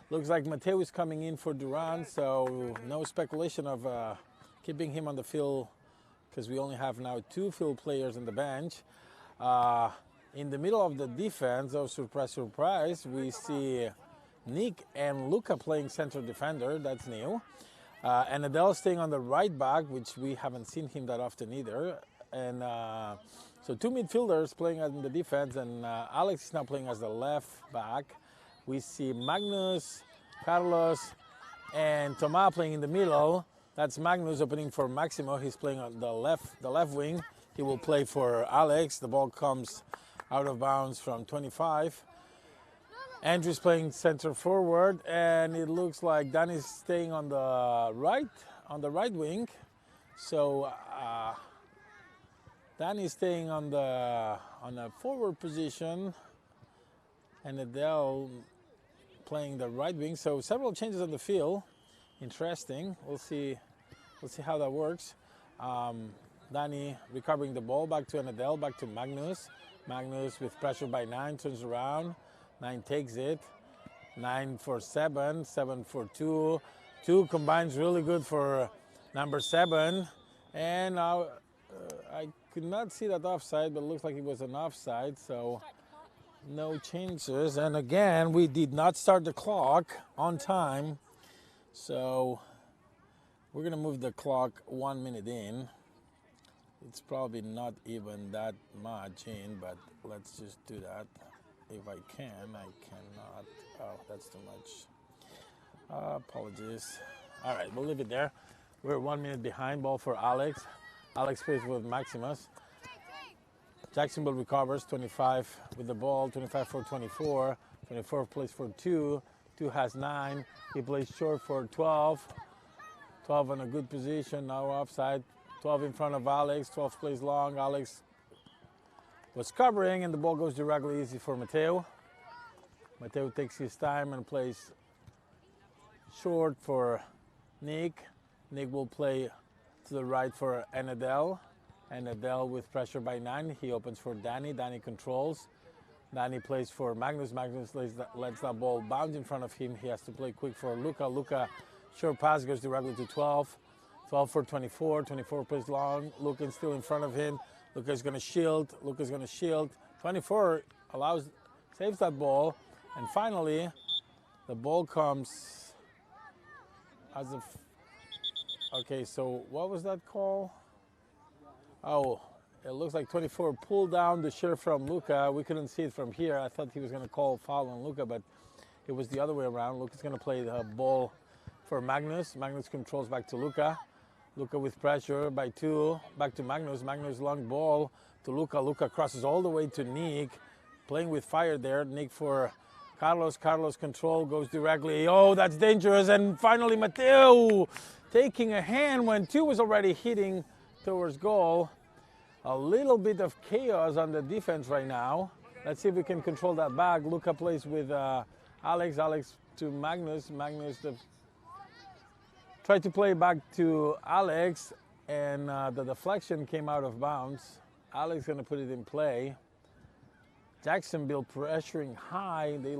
A: Looks like Mateo is coming in for Duran, so no speculation of keeping him on the field because we only have now 2 field players on the bench. In the middle of the defense, oh surprise, surprise, we see Nick and Luca playing center defender. That's new. And Adele staying on the right back, which we haven't seen him that often either. And so 2 midfielders playing in the defense, and Alex is now playing as the left back. We see Magnus, Carlos, and Tomas playing in the middle. That's Magnus opening for Maximo. He's playing on the left wing. He will play for Alex. The ball comes out of bounds from 25. Andrew's playing center forward, and it looks like Danny's staying on the right wing. So Danny's staying on a forward position, and Adele playing the right wing. So several changes on the field. Interesting. We'll see how that works. Danny recovering the ball, back to Adele, back to Magnus. Magnus with pressure by 9, turns around. 9 takes it. 9 for 7, 7 for 2. 2 combines really good for number 7. And now I could not see that offside, but it looks like it was an offside, so no changes. And again, we did not start the clock on time, so we're going to move the clock 1 minute in. It's probably not even that much in, but let's just do that. If I can, I cannot. Oh, that's too much. Apologies. All right, we'll leave it there. We're 1 minute behind. Ball for Alex. Alex plays with Maximus. Jacksonville recovers, 25 with the ball, 25 for 24. 24 plays for 2. 2 has 9. He plays short for 12. 12 in a good position, now offside. 12 in front of Alex. 12 plays long. Alex was covering, and the ball goes directly easy for Mateo. Mateo takes his time and plays short for Nick. Nick will play to the right for Anadel. Anadel with pressure by 9. He opens for Danny. Danny controls. Danny plays for Magnus. Magnus lets that ball bounce in front of him. He has to play quick for Luca. Luca, short pass goes directly to 12. 12 for 24. 24 plays long. Luca is still in front of him. Luca's going to shield. Luca's going to shield. 24 saves that ball. And finally, the ball comes as a... Okay, so what was that call? Oh, it looks like 24 pulled down the shirt from Luca. We couldn't see it from here. I thought he was going to call foul on Luca, but it was the other way around. Luca's going to play the ball for Magnus. Magnus controls back to Luca. Luca with pressure by 2, back to Magnus. Magnus long ball to Luca. Luca crosses all the way to Nick, playing with fire there. Nick for Carlos. Carlos control goes directly. Oh, that's dangerous. And finally Mateo taking a hand when 2 was already hitting towards goal. A little bit of chaos on the defense right now. Let's see if we can control that back. Luca plays with Alex. Alex to Magnus. Magnus tried to play back to Alex, and the deflection came out of bounds. Alex going to put it in play. Jacksonville pressuring high. They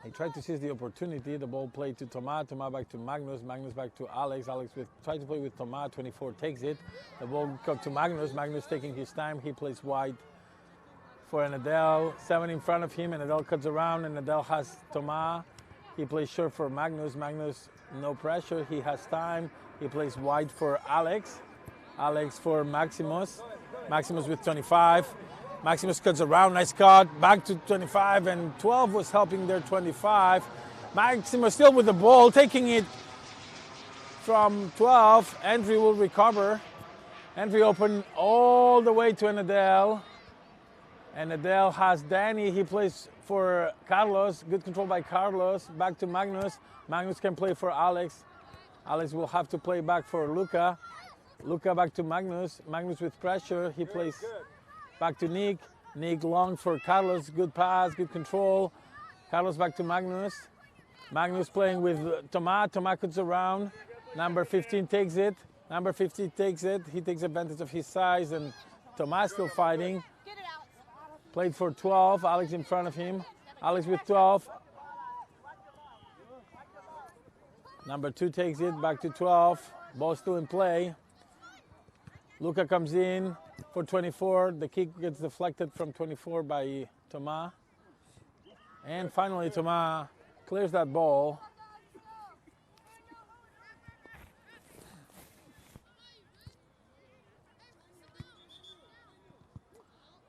A: tried to seize the opportunity. The ball played to Tomas. Tomas back to Magnus. Magnus back to Alex. Alex tried to play with Tomas. 24 takes it. The ball comes to Magnus. Magnus taking his time. He plays wide for Anadel. 7 in front of him. Anadel cuts around. Anadel has Tomas. He plays short for Magnus. Magnus, no pressure. He has time. He plays wide for Alex. Alex for Maximus. Maximus with 25. Maximus cuts around. Nice cut. Back to 25. And 12 was helping their 25. Maximus still with the ball. Taking it from 12. Andrew will recover. Andrew open all the way to Anadel. Anadel has Danny. He plays for Carlos. Good control by Carlos. Back to Magnus. Magnus can play for Alex. Alex will have to play back for Luca. Luca back to Magnus. Magnus with pressure. He plays back to Nick. Nick long for Carlos. Good pass. Good control. Carlos back to Magnus. Magnus playing with Tomas. Tomas cuts around. Number 15 takes it. Number 50 takes it. He takes advantage of his size, and Tomas still fighting. Played for 12. Alex in front of him. Alex with 12. Number 2 takes it back to 12. Ball still in play. Luca comes in for 24. The kick gets deflected from 24 by Tomas. And finally, Tomas clears that ball.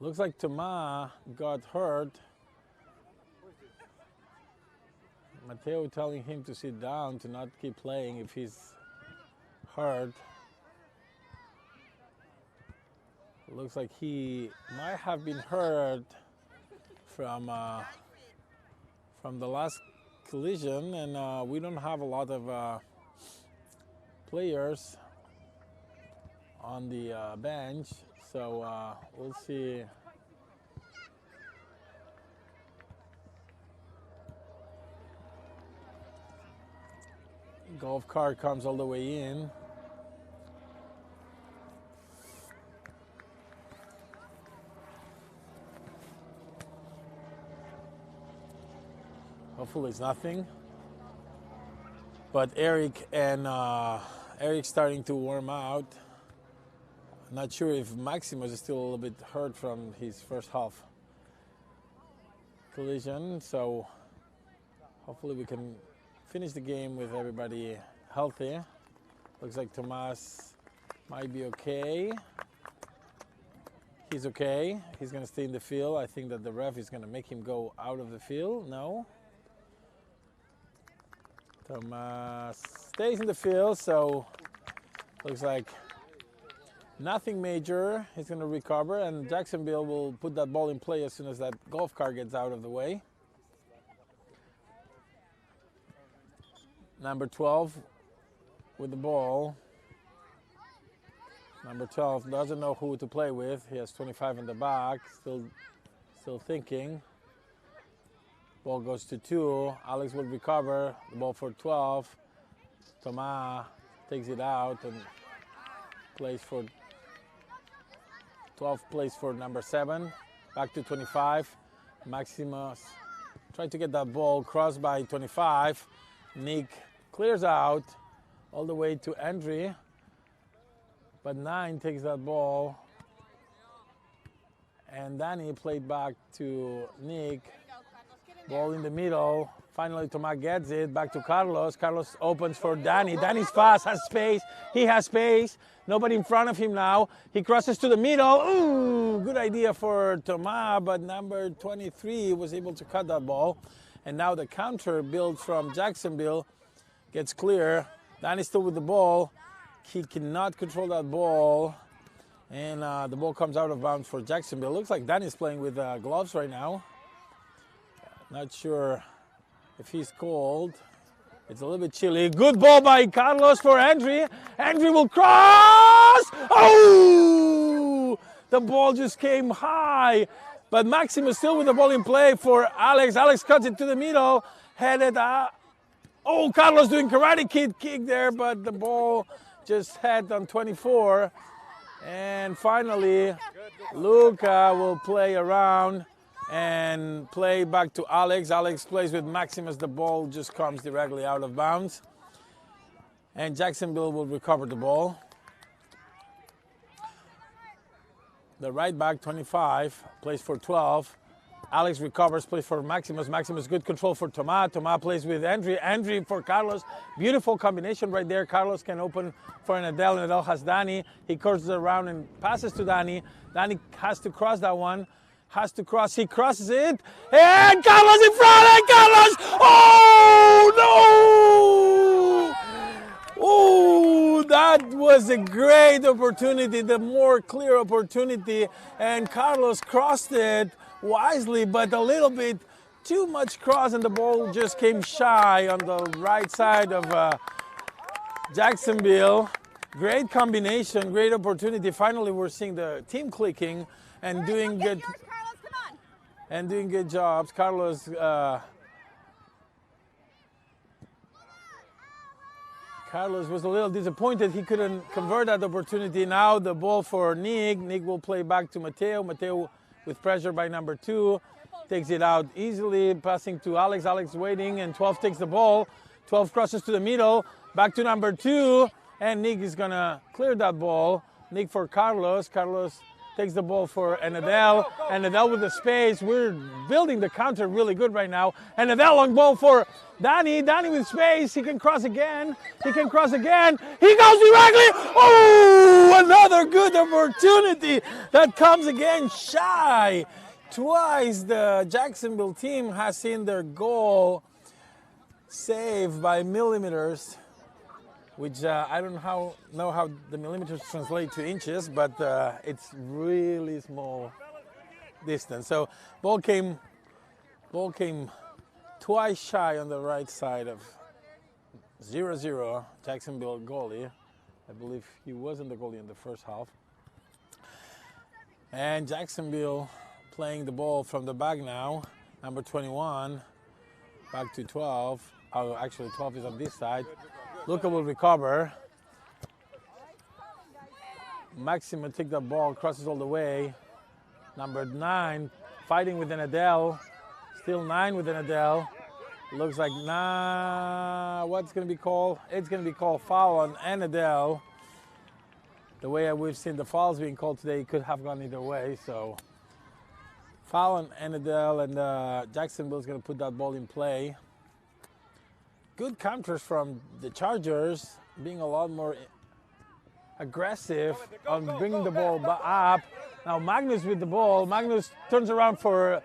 A: Looks like Tomas got hurt. Mateo telling him to sit down, to not keep playing if he's hurt. Looks like he might have been hurt from the last collision, and we don't have a lot of players on the bench, so we'll see. Golf cart comes all the way in. Hopefully it's nothing. But Eric's starting to warm out. Not sure if Maximus is still a little bit hurt from his first half collision, so hopefully we can finish the game with everybody healthy. Looks like Tomas might be okay. He's okay. He's going to stay in the field. I think that the ref is going to make him go out of the field. No. Tomas stays in the field, so looks like nothing major. He's going to recover, and Jacksonville will put that ball in play as soon as that golf cart gets out of the way. Number 12 with the ball. Number 12 doesn't know who to play with. He has 25 in the back, still thinking. Ball goes to 2. Alex will recover. The ball for 12. Tomas takes it out and plays for 12. Plays for number 7. Back to 25. Maximus tried to get that ball crossed by 25. Nick clears out all the way to Andre, but 9 takes that ball, and Danny played back to Nick. Ball in the middle. Finally, Tomas gets it back to Carlos. Carlos opens for Danny. Danny's fast, has space. He has space. Nobody in front of him now. He crosses to the middle. Ooh, good idea for Tomas, but number 23 was able to cut that ball. And now the counter built from Jacksonville gets clear. Danny's still with the ball. He cannot control that ball. And the ball comes out of bounds for Jacksonville. Looks like Danny's playing with gloves right now. Not sure if he's cold. It's a little bit chilly. Good ball by Carlos for Andre. Andre will cross. Oh! The ball just came high. But Maximus still with the ball in play for Alex. Alex cuts it to the middle. Headed out. Oh, Carlos doing Karate Kid kick there, but the ball just hit on 24. And finally, Luca will play around and play back to Alex. Alex plays with Maximus. The ball just comes directly out of bounds. And Jacksonville will recover the ball. The right back, 25, plays for 12. Alex recovers, plays for Maximus. Maximus, good control for Tomas. Tomas plays with Andre. Andre for Carlos. Beautiful combination right there. Carlos can open for Nadal. Nadal has Danny. He curves around and passes to Danny. Danny has to cross that one. Has to cross. He crosses it. And Carlos in front. And Carlos. Oh, no. Oh, that was a great opportunity. The more clear opportunity. And Carlos crossed it wisely, but a little bit too much cross, and the ball just came shy on the right side of Jacksonville. Great combination, great opportunity. Finally, we're seeing the team clicking and doing good.
D: Yours, Carlos, come on.
A: And doing good jobs. Carlos was a little disappointed he couldn't convert that opportunity. Now the ball for Nick. Nick will play back to Mateo. Mateo with pressure by number 2. Takes it out easily, passing to Alex. Alex waiting, and 12 takes the ball. 12 crosses to the middle, back to number 2, and Nick is gonna clear that ball. Nick for Carlos. Carlos takes the ball for Anadel. Anadel with the space. We're building the counter really good right now. Anadel long ball for Danny. Danny with space. He can cross again. He can cross again. He goes directly. Oh, another good opportunity that comes again shy. Twice the Jacksonville team has seen their goal saved by millimeters, which I don't know how the millimeters translate to inches, but it's really small distance. So ball came twice shy on the right side of 0-0 Jacksonville goalie. I believe he wasn't the goalie in the first half. And Jacksonville playing the ball from the back now. Number 21 back to 12. Oh, actually 12 is on this side. Luca will recover. Maximo take the ball, crosses all the way. Number 9 fighting with Anadel. Still 9 with Anadel. Looks like what's going to be called? It's going to be called foul on Anadel. The way we've seen the fouls being called today, it could have gone either way. So foul on Anadel, and Jacksonville is going to put that ball in play. Good counters from the Chargers, being a lot more aggressive on bringing the ball up. Now Magnus with the ball. Magnus turns around for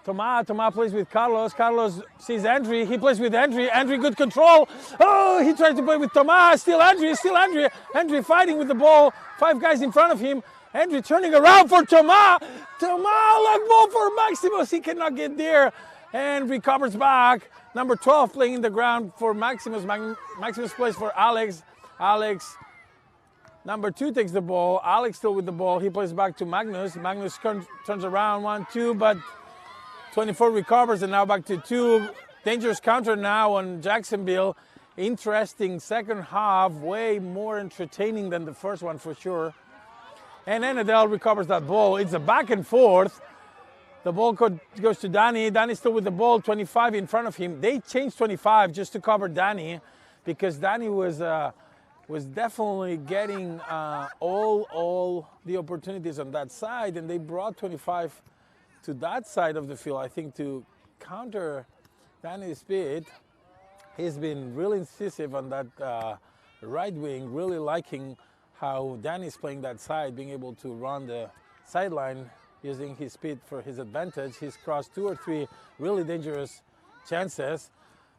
A: Tomas. Tomas plays with Carlos. Carlos sees Andre. He plays with Andre. Andre good control. Oh, he tries to play with Tomas. Still Andre. Still Andre. Andre fighting with the ball. 5 guys in front of him. Andre turning around for Tomas. Tomas, long ball for Maximus. He cannot get there and recovers back. Number 12 playing in the ground for Maximus. Maximus plays for Alex. Alex, number 2 takes the ball. Alex still with the ball. He plays back to Magnus. Magnus turns around 1-2, but 24 recovers, and now back to 2. Dangerous counter now on Jacksonville. Interesting second half, way more entertaining than the first one for sure. And Anadel recovers that ball. It's a back and forth. The ball goes to Danny. Danny still with the ball, 25 in front of him. They changed 25 just to cover Danny, because Danny was definitely getting all the opportunities on that side, and they brought 25 to that side of the field, I think, to counter Danny's speed. He's been really incisive on that right wing, really liking how Danny's playing that side, being able to run the sideline using his speed for his advantage. He's crossed 2 or 3 really dangerous chances.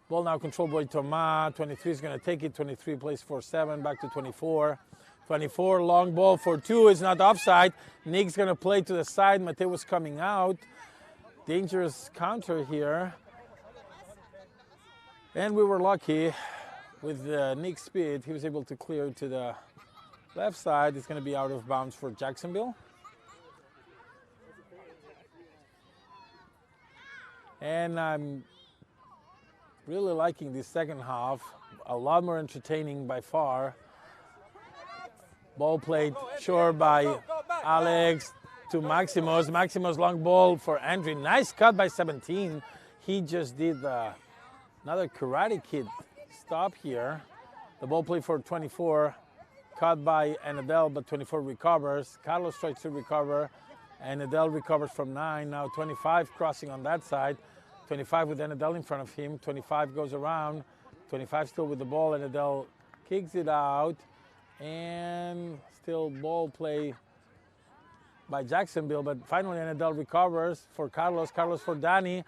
A: Ball now controlled by Tomas. 23 is going to take it. 23 plays for 7, back to 24. 24, long ball for 2. It's not offside. Nick's going to play to the side. Mateo was coming out. Dangerous counter here. And we were lucky with Nick's speed. He was able to clear to the left side. It's going to be out of bounds for Jacksonville. And I'm really liking this second half. A lot more entertaining by far. Ball played short by Alex to Maximus. Maximus long ball for Andre. Nice cut by 17. He just did another Karate Kid stop here. The ball played for 24. Cut by Anadel, but 24 recovers. Carlos tries to recover. Anadel recovers from 9. Now 25 crossing on that side. 25 with Anadel in front of him. 25 goes around. 25 still with the ball. Anadel kicks it out. And still ball play by Jacksonville. But finally Anadel recovers for Carlos. Carlos for Danny.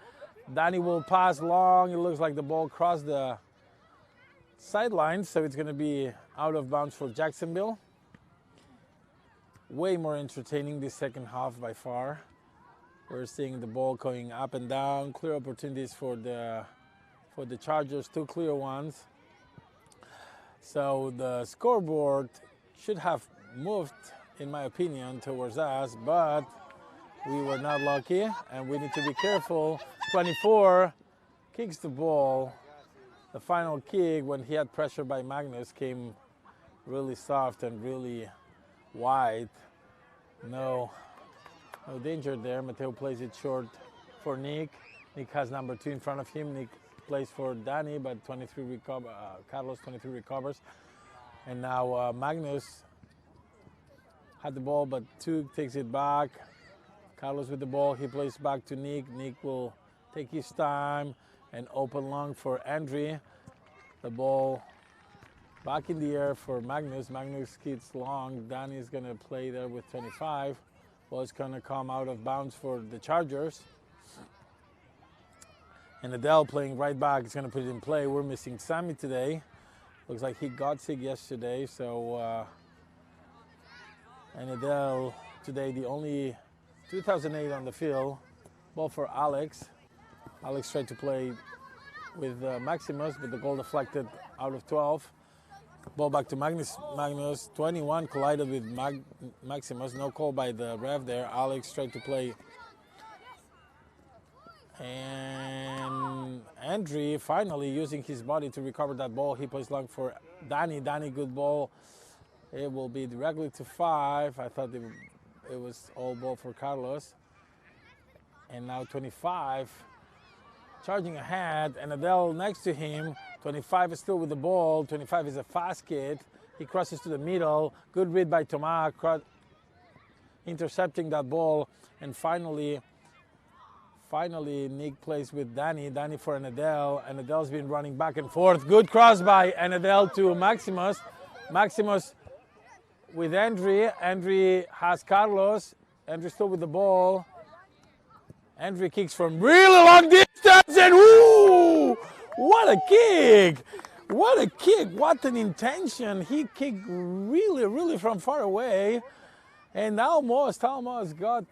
A: Danny will pass long. It looks like the ball crossed the sideline. So it's going to be out of bounds for Jacksonville. Way more entertaining this second half by far. We're seeing the ball going up and down. Clear opportunities for the Chargers, 2 clear ones. So the scoreboard should have moved, in my opinion, towards us, but we were not lucky, and we need to be careful. 24 kicks the ball the final kick, when he had pressure by Magnus, came really soft and really wide. No danger there. Mateo plays it short for Nick. Nick has number 2 in front of him. Nick plays for Danny, but Carlos 23 recovers. And now Magnus had the ball, but Tug takes it back. Carlos with the ball, he plays back to Nick. Nick will take his time and open long for Andre. The ball back in the air for Magnus. Magnus kicks long. Danny is gonna play there with 25. Ball is gonna come out of bounds for the Chargers. And Adele playing right back is going to put it in play. We're missing Sammy today. Looks like he got sick yesterday. So, and Adele today, the only 2008 on the field. Ball for Alex. Alex tried to play with Maximus, but the goal deflected out of 12. Ball back to Magnus. Magnus, 21, collided with Maximus. No call by the ref there. Alex tried to play. And Andre finally using his body to recover that ball. He plays long for Danny. Danny, good ball. It will be directly to 5. I thought it was all ball for Carlos. And now 25 charging ahead, and Adele next to him. 25 is still with the ball. 25 is a fast kid. He crosses to the middle. Good read by Tomas, intercepting that ball. And finally, Nick plays with Danny. Danny for Adele. And Adele's been running back and forth. Good cross by Adele to Maximus. Maximus with Andre. Andre has Carlos. Andre still with the ball. Andre kicks from really long distance, and woo! What a kick! What a kick! What an intention! He kicked really, really from far away, and almost got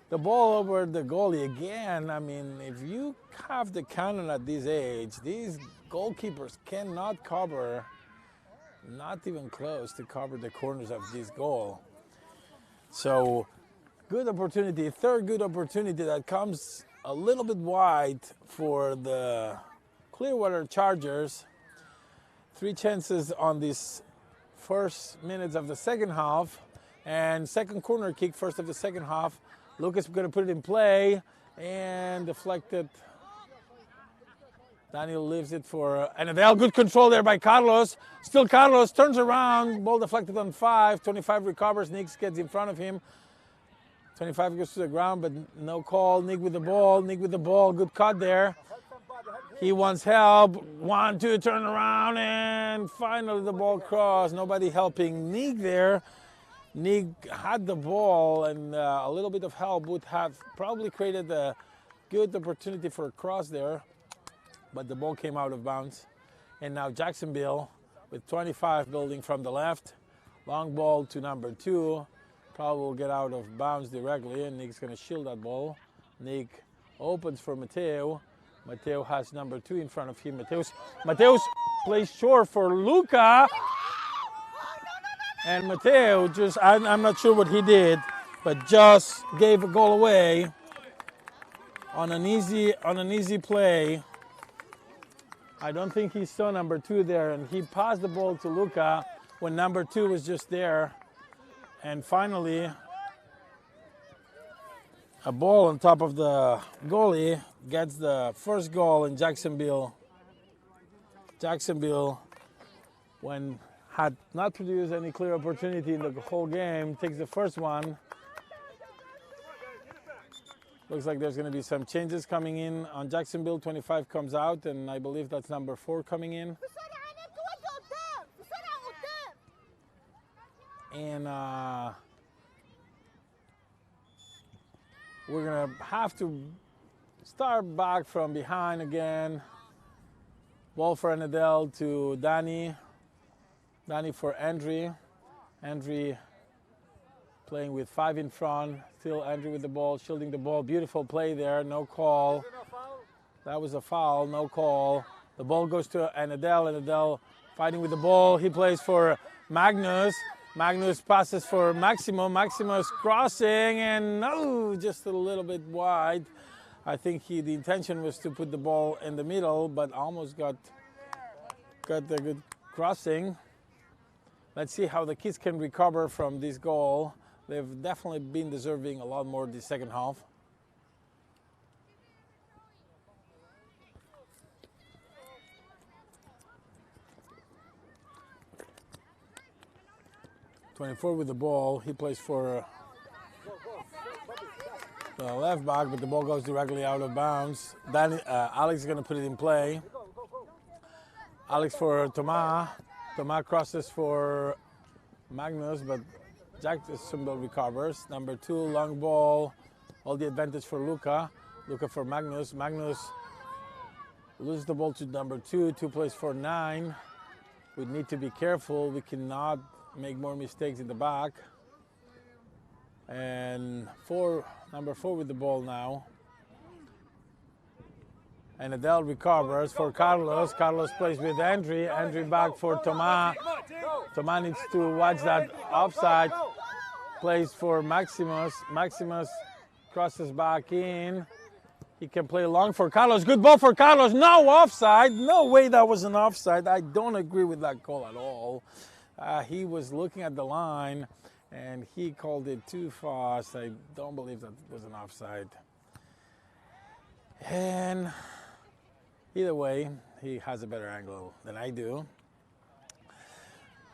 A: the ball over the goalie again. I mean, if you have the cannon at this age, these goalkeepers cannot cover, not even close to cover the corners of this goal. So, good opportunity, third good opportunity that comes a little bit wide for the Clearwater Chargers. 3 chances on these first minutes of the second half, and second corner kick first of the second half. Lucas going to put it in play and deflected. Daniel leaves it for Adele. Good control there by Carlos. Still Carlos turns around. Ball deflected on 5. 25 recovers. Nick gets in front of him. 25 goes to the ground, but no call. Nick with the ball. Nick with the ball. Good cut there. He wants help. 1, 2, turn around, and finally the ball crossed. Nobody helping Nick there. Nick had the ball, and a little bit of help would have probably created a good opportunity for a cross there, but the ball came out of bounds. And now Jacksonville with 25 building from the left. Long ball to number 2. Probably will get out of bounds directly, and Nick's going to shield that ball. Nick opens for Mateo. Mateo has number 2 in front of him. Mateus plays short for Luca. And Mateo just, I'm not sure what he did, but just gave a goal away on an easy play. I don't think he saw number 2 there, and he passed the ball to Luca when number 2 was just there. And finally, a ball on top of the goalie gets the first goal in Jacksonville. Jacksonville, when had not produced any clear opportunity in the whole game, takes the first one. Looks like there's going to be some changes coming in on Jacksonville. 25 comes out, and I believe that's number 4 coming in. And we're going to have to start back from behind again. Ball for Adele to Danny. Danny for Andre. Andre playing with 5 in front. Still Andre with the ball, shielding the ball. Beautiful play there, no call. That was a foul, no call. The ball goes to Adele. Adele fighting with the ball. He plays for Magnus. Magnus passes for Maximo. Maximus crossing, and no, just a little bit wide. I think the intention was to put the ball in the middle, but almost got the good crossing. Let's see how the kids can recover from this goal. They've definitely been deserving a lot more this second half. "24 with the ball. He plays for the left back, but the ball goes directly out of bounds. Alex is going to put it in play. Alex for Thomas. Thomas crosses for Magnus, but Jacksonville recovers. Number 2, long ball. All the advantage for Luca. Luca for Magnus. Magnus loses the ball to number 2. 2 plays for 9. We need to be careful. We cannot make more mistakes in the back. And number 4 with the ball now. And Adele recovers for Carlos. Carlos plays with Andre. Andre back for Thomas. Thomas needs to watch that offside. Plays for Maximus. Maximus crosses back in. He can play long for Carlos. Good ball for Carlos. No offside. No way that was an offside. I don't agree with that call at all. He was looking at the line and he called it too fast. I don't believe that was an offside. And either way, he has a better angle than I do.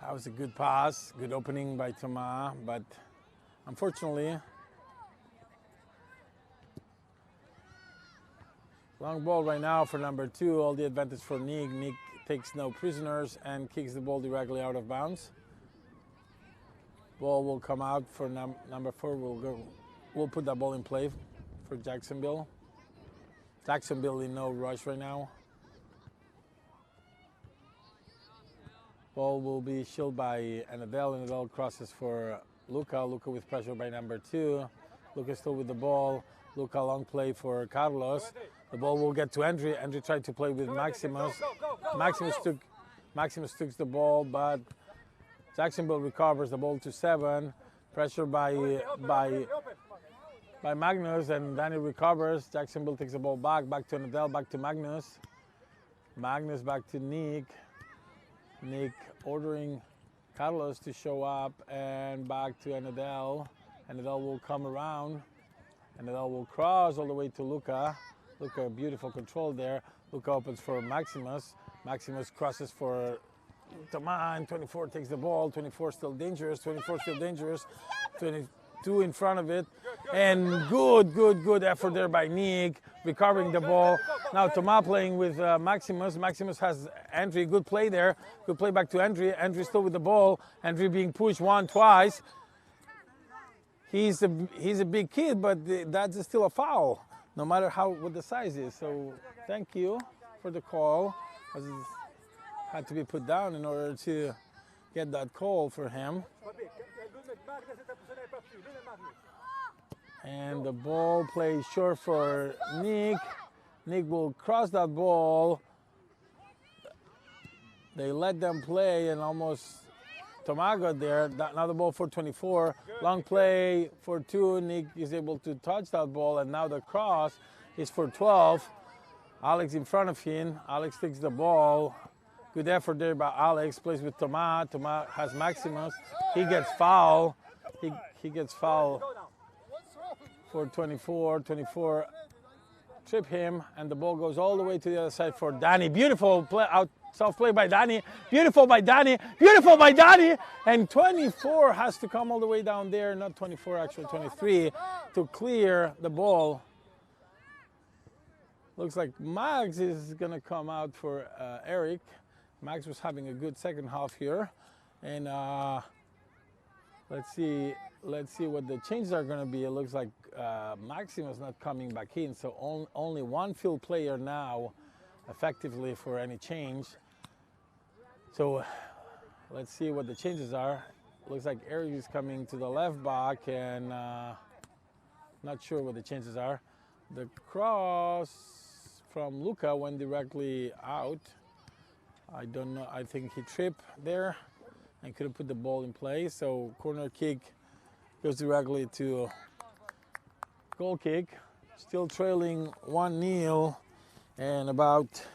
A: That was a good pass, good opening by Thomas, but unfortunately, long ball right now for number 2. All the advantage for Nick. Nick takes no prisoners and kicks the ball directly out of bounds. Ball will come out for number 4. We'll put that ball in play for Jacksonville. Jacksonville in no rush right now. Ball will be shielded by Anadel. Anadel crosses for Luca. Luca with pressure by number 2. Luca still with the ball. Luca long play for Carlos. The ball will get to Andre. Andre tried to play with Maximus. Maximus took the ball, but Jacksonville recovers the ball to 7. Pressure by Magnus, and Danny recovers. Jacksonville takes the ball back to Nadal, back to Magnus. Magnus back to Nick. Nick ordering Carlos to show up, and back to Anadel. Anadel will come around. Anadel will cross all the way to Luca. Luca, beautiful control there. Luca opens for Maximus. Maximus crosses for Thomas, and 24 takes the ball. 24 still dangerous. 24 still dangerous. 22 in front of it. And good effort there by Nick, recovering the ball. Now Thomas playing with Maximus. Maximus has Andre. Good play there. Good play back to Andre. Andre still with the ball. Andre being pushed twice. He's a big kid, but that's still a foul, no matter what the size is. So thank you for the call. It had to be put down in order to get that call for him. And the ball plays short for Nick. Nick will cross that ball. They let them play, and almost Thomas got there. Now the ball for 24. Long play for 2. Nick is able to touch that ball, and now the cross is for 12. Alex in front of him. Alex takes the ball. Good effort there by Alex. Plays with Thomas. Thomas has Maximus. He gets foul. He gets foul for 24. 24 trip him, and the ball goes all the way to the other side for Danny. Beautiful play out. Self-play by Danny. Beautiful by Danny. Beautiful by Danny. And 24 has to come all the way down there. Not 24, actually 23, to clear the ball. Looks like Max is going to come out for Eric. Max was having a good second half here. And let's see what the changes are going to be. It looks like Maximus not coming back in. So only one field player now effectively for any change. So let's see what the changes are. Looks like Eric is coming to the left back, and not sure what the changes are. The cross from Luca went directly out. I don't know. I think he tripped there and couldn't put the ball in play. So corner kick goes directly to goal kick. Still trailing 1-0 and about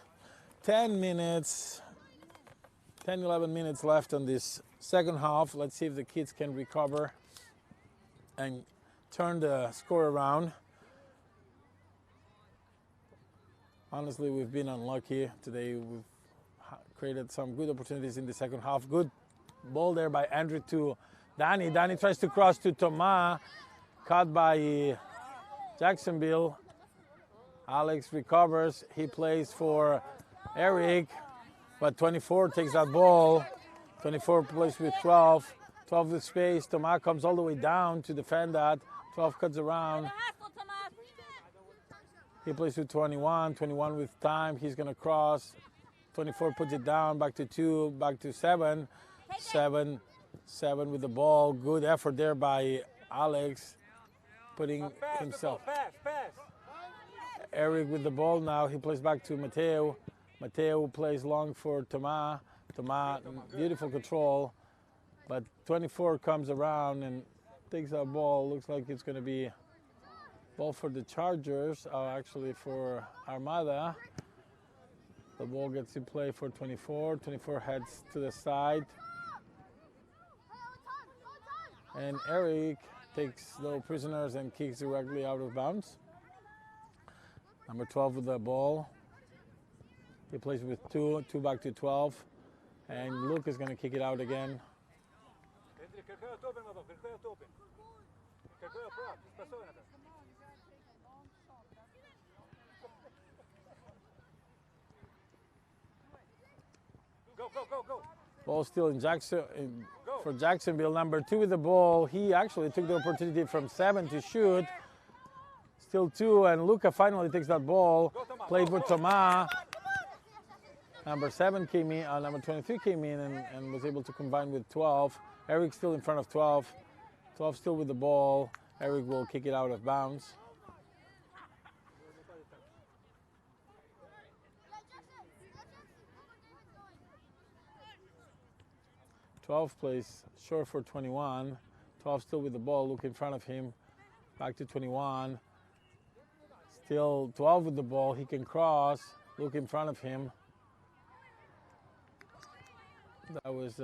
A: 10 minutes, 10, 11 minutes left on this second half. Let's see if the kids can recover and turn the score around. Honestly, we've been unlucky today. We've created some good opportunities in the second half. Good ball there by Andrew to Danny. Danny tries to cross to Thomas, caught by Jacksonville. Alex recovers. He plays for Eric, but 24 takes that ball. 24 plays with 12. 12 with space. Thomas comes all the way down to defend that. 12 cuts around. He plays with 21. 21 with time. He's going to cross. 24 puts it down. Back to 2. Back to 7. 7 with the ball. Good effort there by Alex, putting himself. Eric with the ball now. He plays back to Mateo. Mateo plays long for Thomas. Thomas, beautiful control. But 24 comes around and takes that ball. Looks like it's going to be ball for the Chargers, actually for Armada. The ball gets in play for 24. 24 heads to the side. And Eric takes no prisoners and kicks directly out of bounds. Number 12 with the ball. He plays with 2 back to 12. And Luke is going to kick it out again. Go. Ball still in for Jacksonville. Number 2 with the ball. He actually took the opportunity from 7 to shoot. Still 2, and Luca finally takes that ball. Played with Thomas. Number 7 came in, number 23 came in and was able to combine with 12. Eric still in front of 12. 12 still with the ball. Eric will kick it out of bounds. Twelve plays short for 21. 12 still with the ball. Look in front of him. Back to 21. Still 12 with the ball. He can cross. Look in front of him. That was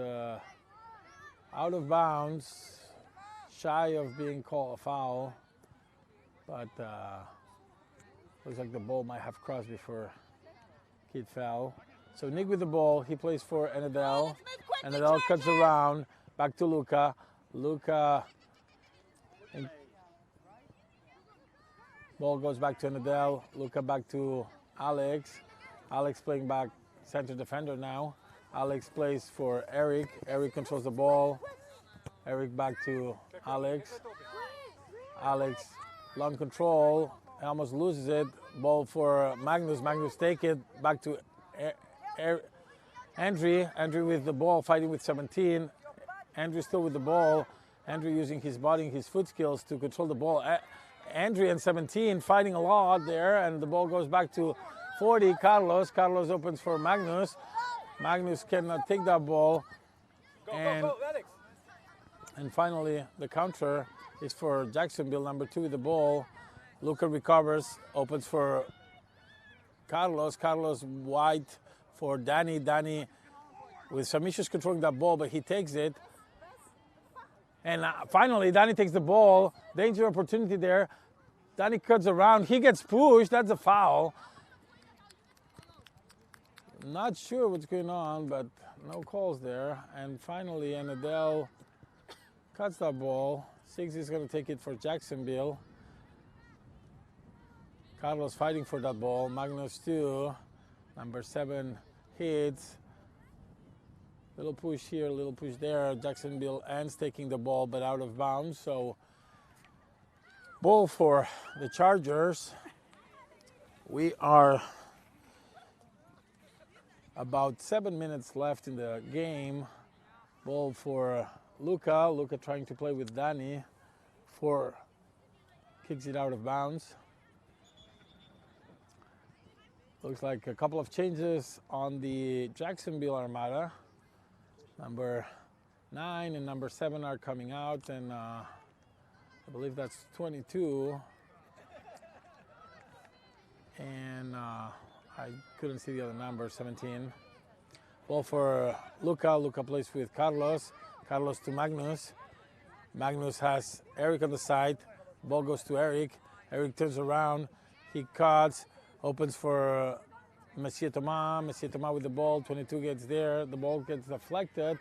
A: out of bounds, shy of being called a foul, but looks like the ball might have crossed before kid fell. So Nick with the ball, he plays for Anadel. Anadel cuts around, back to Luca. Luca, ball goes back to Anadel. Luca back to Alex. Alex playing back center defender now. Alex plays for Eric. Eric controls the ball. Eric back to Alex. Alex, long control. Almost loses it. Ball for Magnus. Magnus take it. Back to Andrew. Andrew with the ball, fighting with 17. Andrew still with the ball. Andrew using his body and his foot skills to control the ball. Andrew and 17 fighting a lot there, and the ball goes back to 40. Carlos. Carlos opens for Magnus. Magnus cannot take that ball. Go, Alex. And finally, the counter is for Jacksonville, number 2 with the ball. Luca recovers, opens for Carlos. Carlos wide for Danny. Danny with some issues controlling that ball, but he takes it. And finally, Danny takes the ball. Danger opportunity there. Danny cuts around. He gets pushed. That's a foul. Not sure what's going on, but no calls there. And finally, Anadel cuts that ball. 6 is going to take it for Jacksonville. Carlos fighting for that ball. Magnus too. Number 7 hits. Little push here, little push there. Jacksonville ends taking the ball, but out of bounds. So, ball for the Chargers. We are about 7 minutes left in the game. Ball for Luca. Luca trying to play with Danny. 4 kicks it out of bounds. Looks like a couple of changes on the Jacksonville Armada. Number 9 and number 7 are coming out, and I believe that's 22. And I couldn't see the other number, 17. Ball for Luca. Luca plays with Carlos. Carlos to Magnus. Magnus has Eric on the side. Ball goes to Eric. Eric turns around. He cuts. Opens for Monsieur Thomas. Monsieur Thomas with the ball. 22 gets there. The ball gets deflected.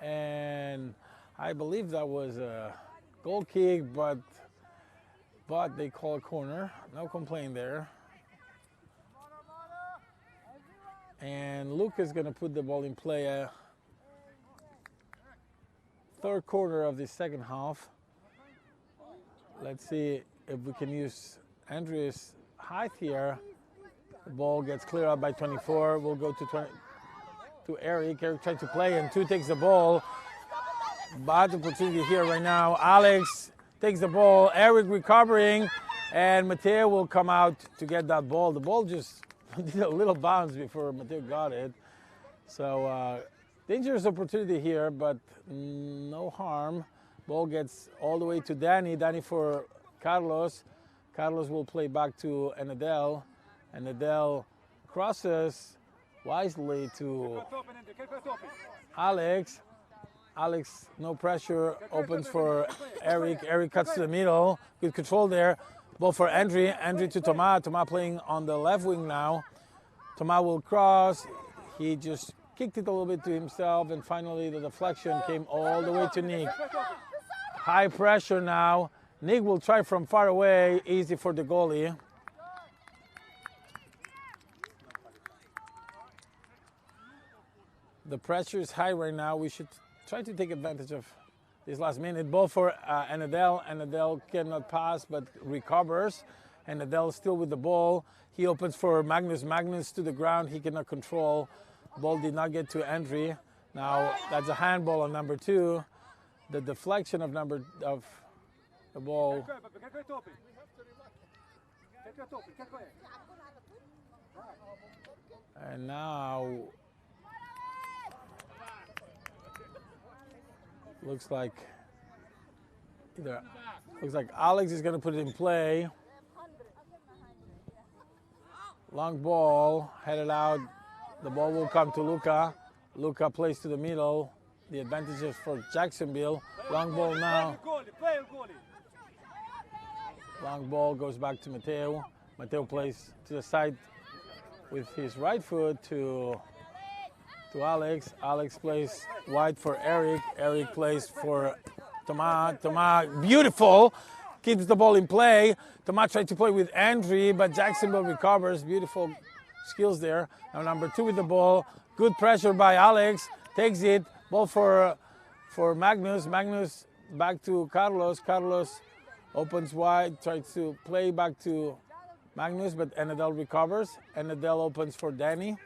A: And I believe that was a goal kick, but they call a corner. No complaint there. And Luke is going to put the ball in play. Third quarter of the second half. Let's see if we can use Andrew's height here. The ball gets cleared out by 24. We'll go to Eric. Eric trying to play, and 2 takes the ball. Bad opportunity here right now. Alex takes the ball. Eric recovering, and Mateo will come out to get that ball. The ball just did a little bounce before Mateo got it. So dangerous opportunity here, but no harm. Ball gets all the way to Danny. Danny for Carlos. Carlos will play back to Enadel. Enadel crosses wisely to Alex. Alex, no pressure, opens for Eric. Eric cuts to the middle. Good control there. Ball for Andre. Andre to Thomas. Thomas playing on the left wing now. Thomas will cross. He just kicked it a little bit to himself, and finally the deflection came all the way to Nick. High pressure now. Nick will try from far away. Easy for the goalie. The pressure is high right now. We should try to take advantage of this last minute. Ball for Enadel. Enadel cannot pass but recovers. Enadel still with the ball. He opens for Magnus. Magnus to the ground. He cannot control. Ball did not get to Andre. Now that's a handball on number 2. The deflection of the ball. And now looks like Alex is going to put it in play. Long ball headed out. The ball will come to Luca. Luca plays to the middle. The advantage is for Jacksonville. Long ball now. Long ball goes back to Mateo. Mateo plays to the side with his right foot to Alex. Alex plays wide for Eric. Eric plays for Thomas. Thomas, beautiful. Keeps the ball in play. Thomas tried to play with Andre, but Jacksonville recovers. Beautiful skills there. Now number 2 with the ball. Good pressure by Alex. Takes it. Ball for Magnus. Magnus back to Carlos. Carlos opens wide. Tries to play back to Magnus, but Enadel recovers. Enadel opens for Danny.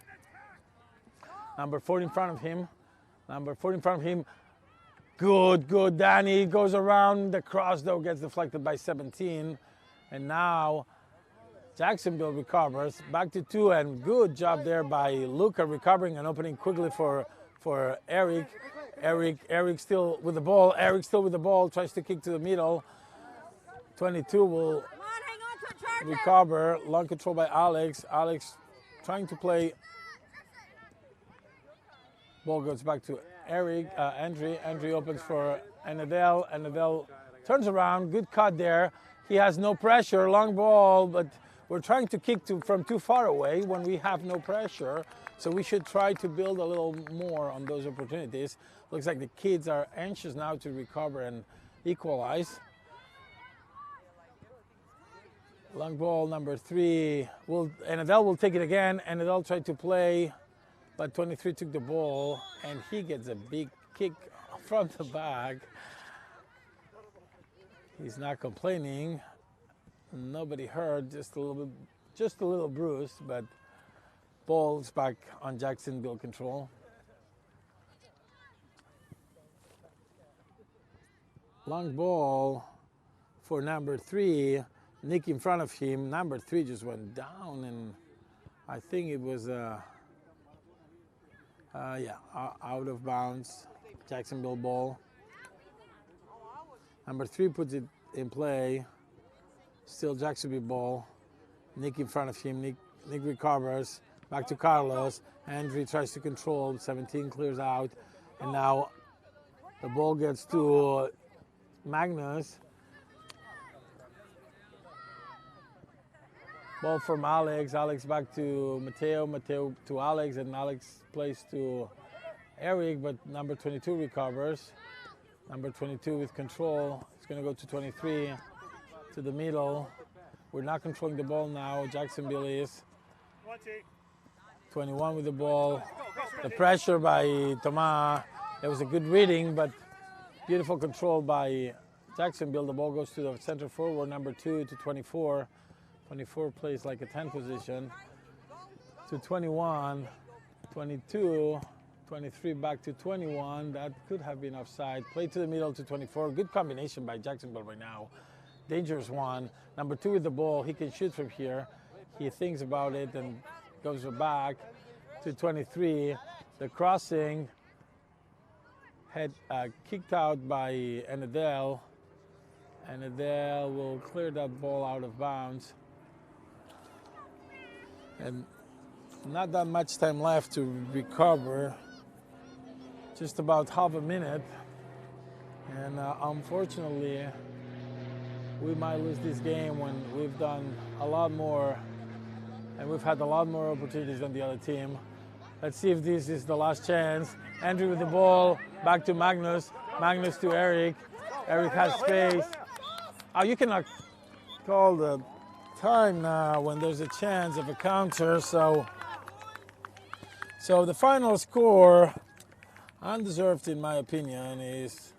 A: Number 4 in front of him. Number 4 in front of him. Good. Danny goes around. The cross, though, gets deflected by 17. And now Jacksonville recovers. Back to 2, and good job there by Luca recovering and opening quickly for Eric. Eric still with the ball. Eric still with the ball. Tries to kick to the middle. 22 will recover. Long control by Alex. Alex trying to play. Ball goes back to Eric. Andre opens for Enadel. Enadel turns around. Good cut there. He has no pressure. Long ball, but we're trying to kick from too far away when we have no pressure. So we should try to build a little more on those opportunities. Looks like the kids are anxious now to recover and equalize. Long ball, number 3. Enadel will take it again. Enadel tried to play, but 23 took the ball, and he gets a big kick from the back. He's not complaining. Nobody hurt, just a little bruise, but ball's back on Jacksonville control. Long ball for number 3. Nick in front of him. Number 3 just went down, and I think it was out of bounds. Jacksonville ball. Number 3 puts it in play. Still Jacksonville ball. Nick in front of him. Nick recovers. Back to Carlos. Andre tries to control. 17 clears out. And now the ball gets to Magnus. Ball from Alex. Alex back to Mateo. Mateo to Alex. And Alex plays to Eric, but number 22 recovers. Number 22 with control. It's going to go to 23 to the middle. We're not controlling the ball now. Jacksonville is. 21 with the ball. The pressure by Thomas. It was a good reading, but beautiful control by Jacksonville. The ball goes to the center forward, number 2 to 24. 24 plays like a 10 position. To 21, 22, 23 back to 21. That could have been offside. Play to the middle to 24. Good combination by Jacksonville right now. Dangerous one. Number 2 with the ball. He can shoot from here. He thinks about it and goes back to 23. The crossing had kicked out by Anadel. Anadel will clear that ball out of bounds. And not that much time left to recover. Just about half a minute. And unfortunately, we might lose this game when we've done a lot more and we've had a lot more opportunities than the other team. Let's see if this is the last chance. Andrew with the ball, back to Magnus. Magnus to Eric. Eric has space. Oh, you cannot call the time now when there's a chance of a counter. So the final score, undeserved in my opinion, is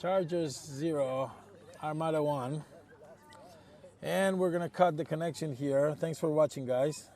A: Chargers 0, Armada 1. And we're going to cut the connection here. Thanks for watching, guys.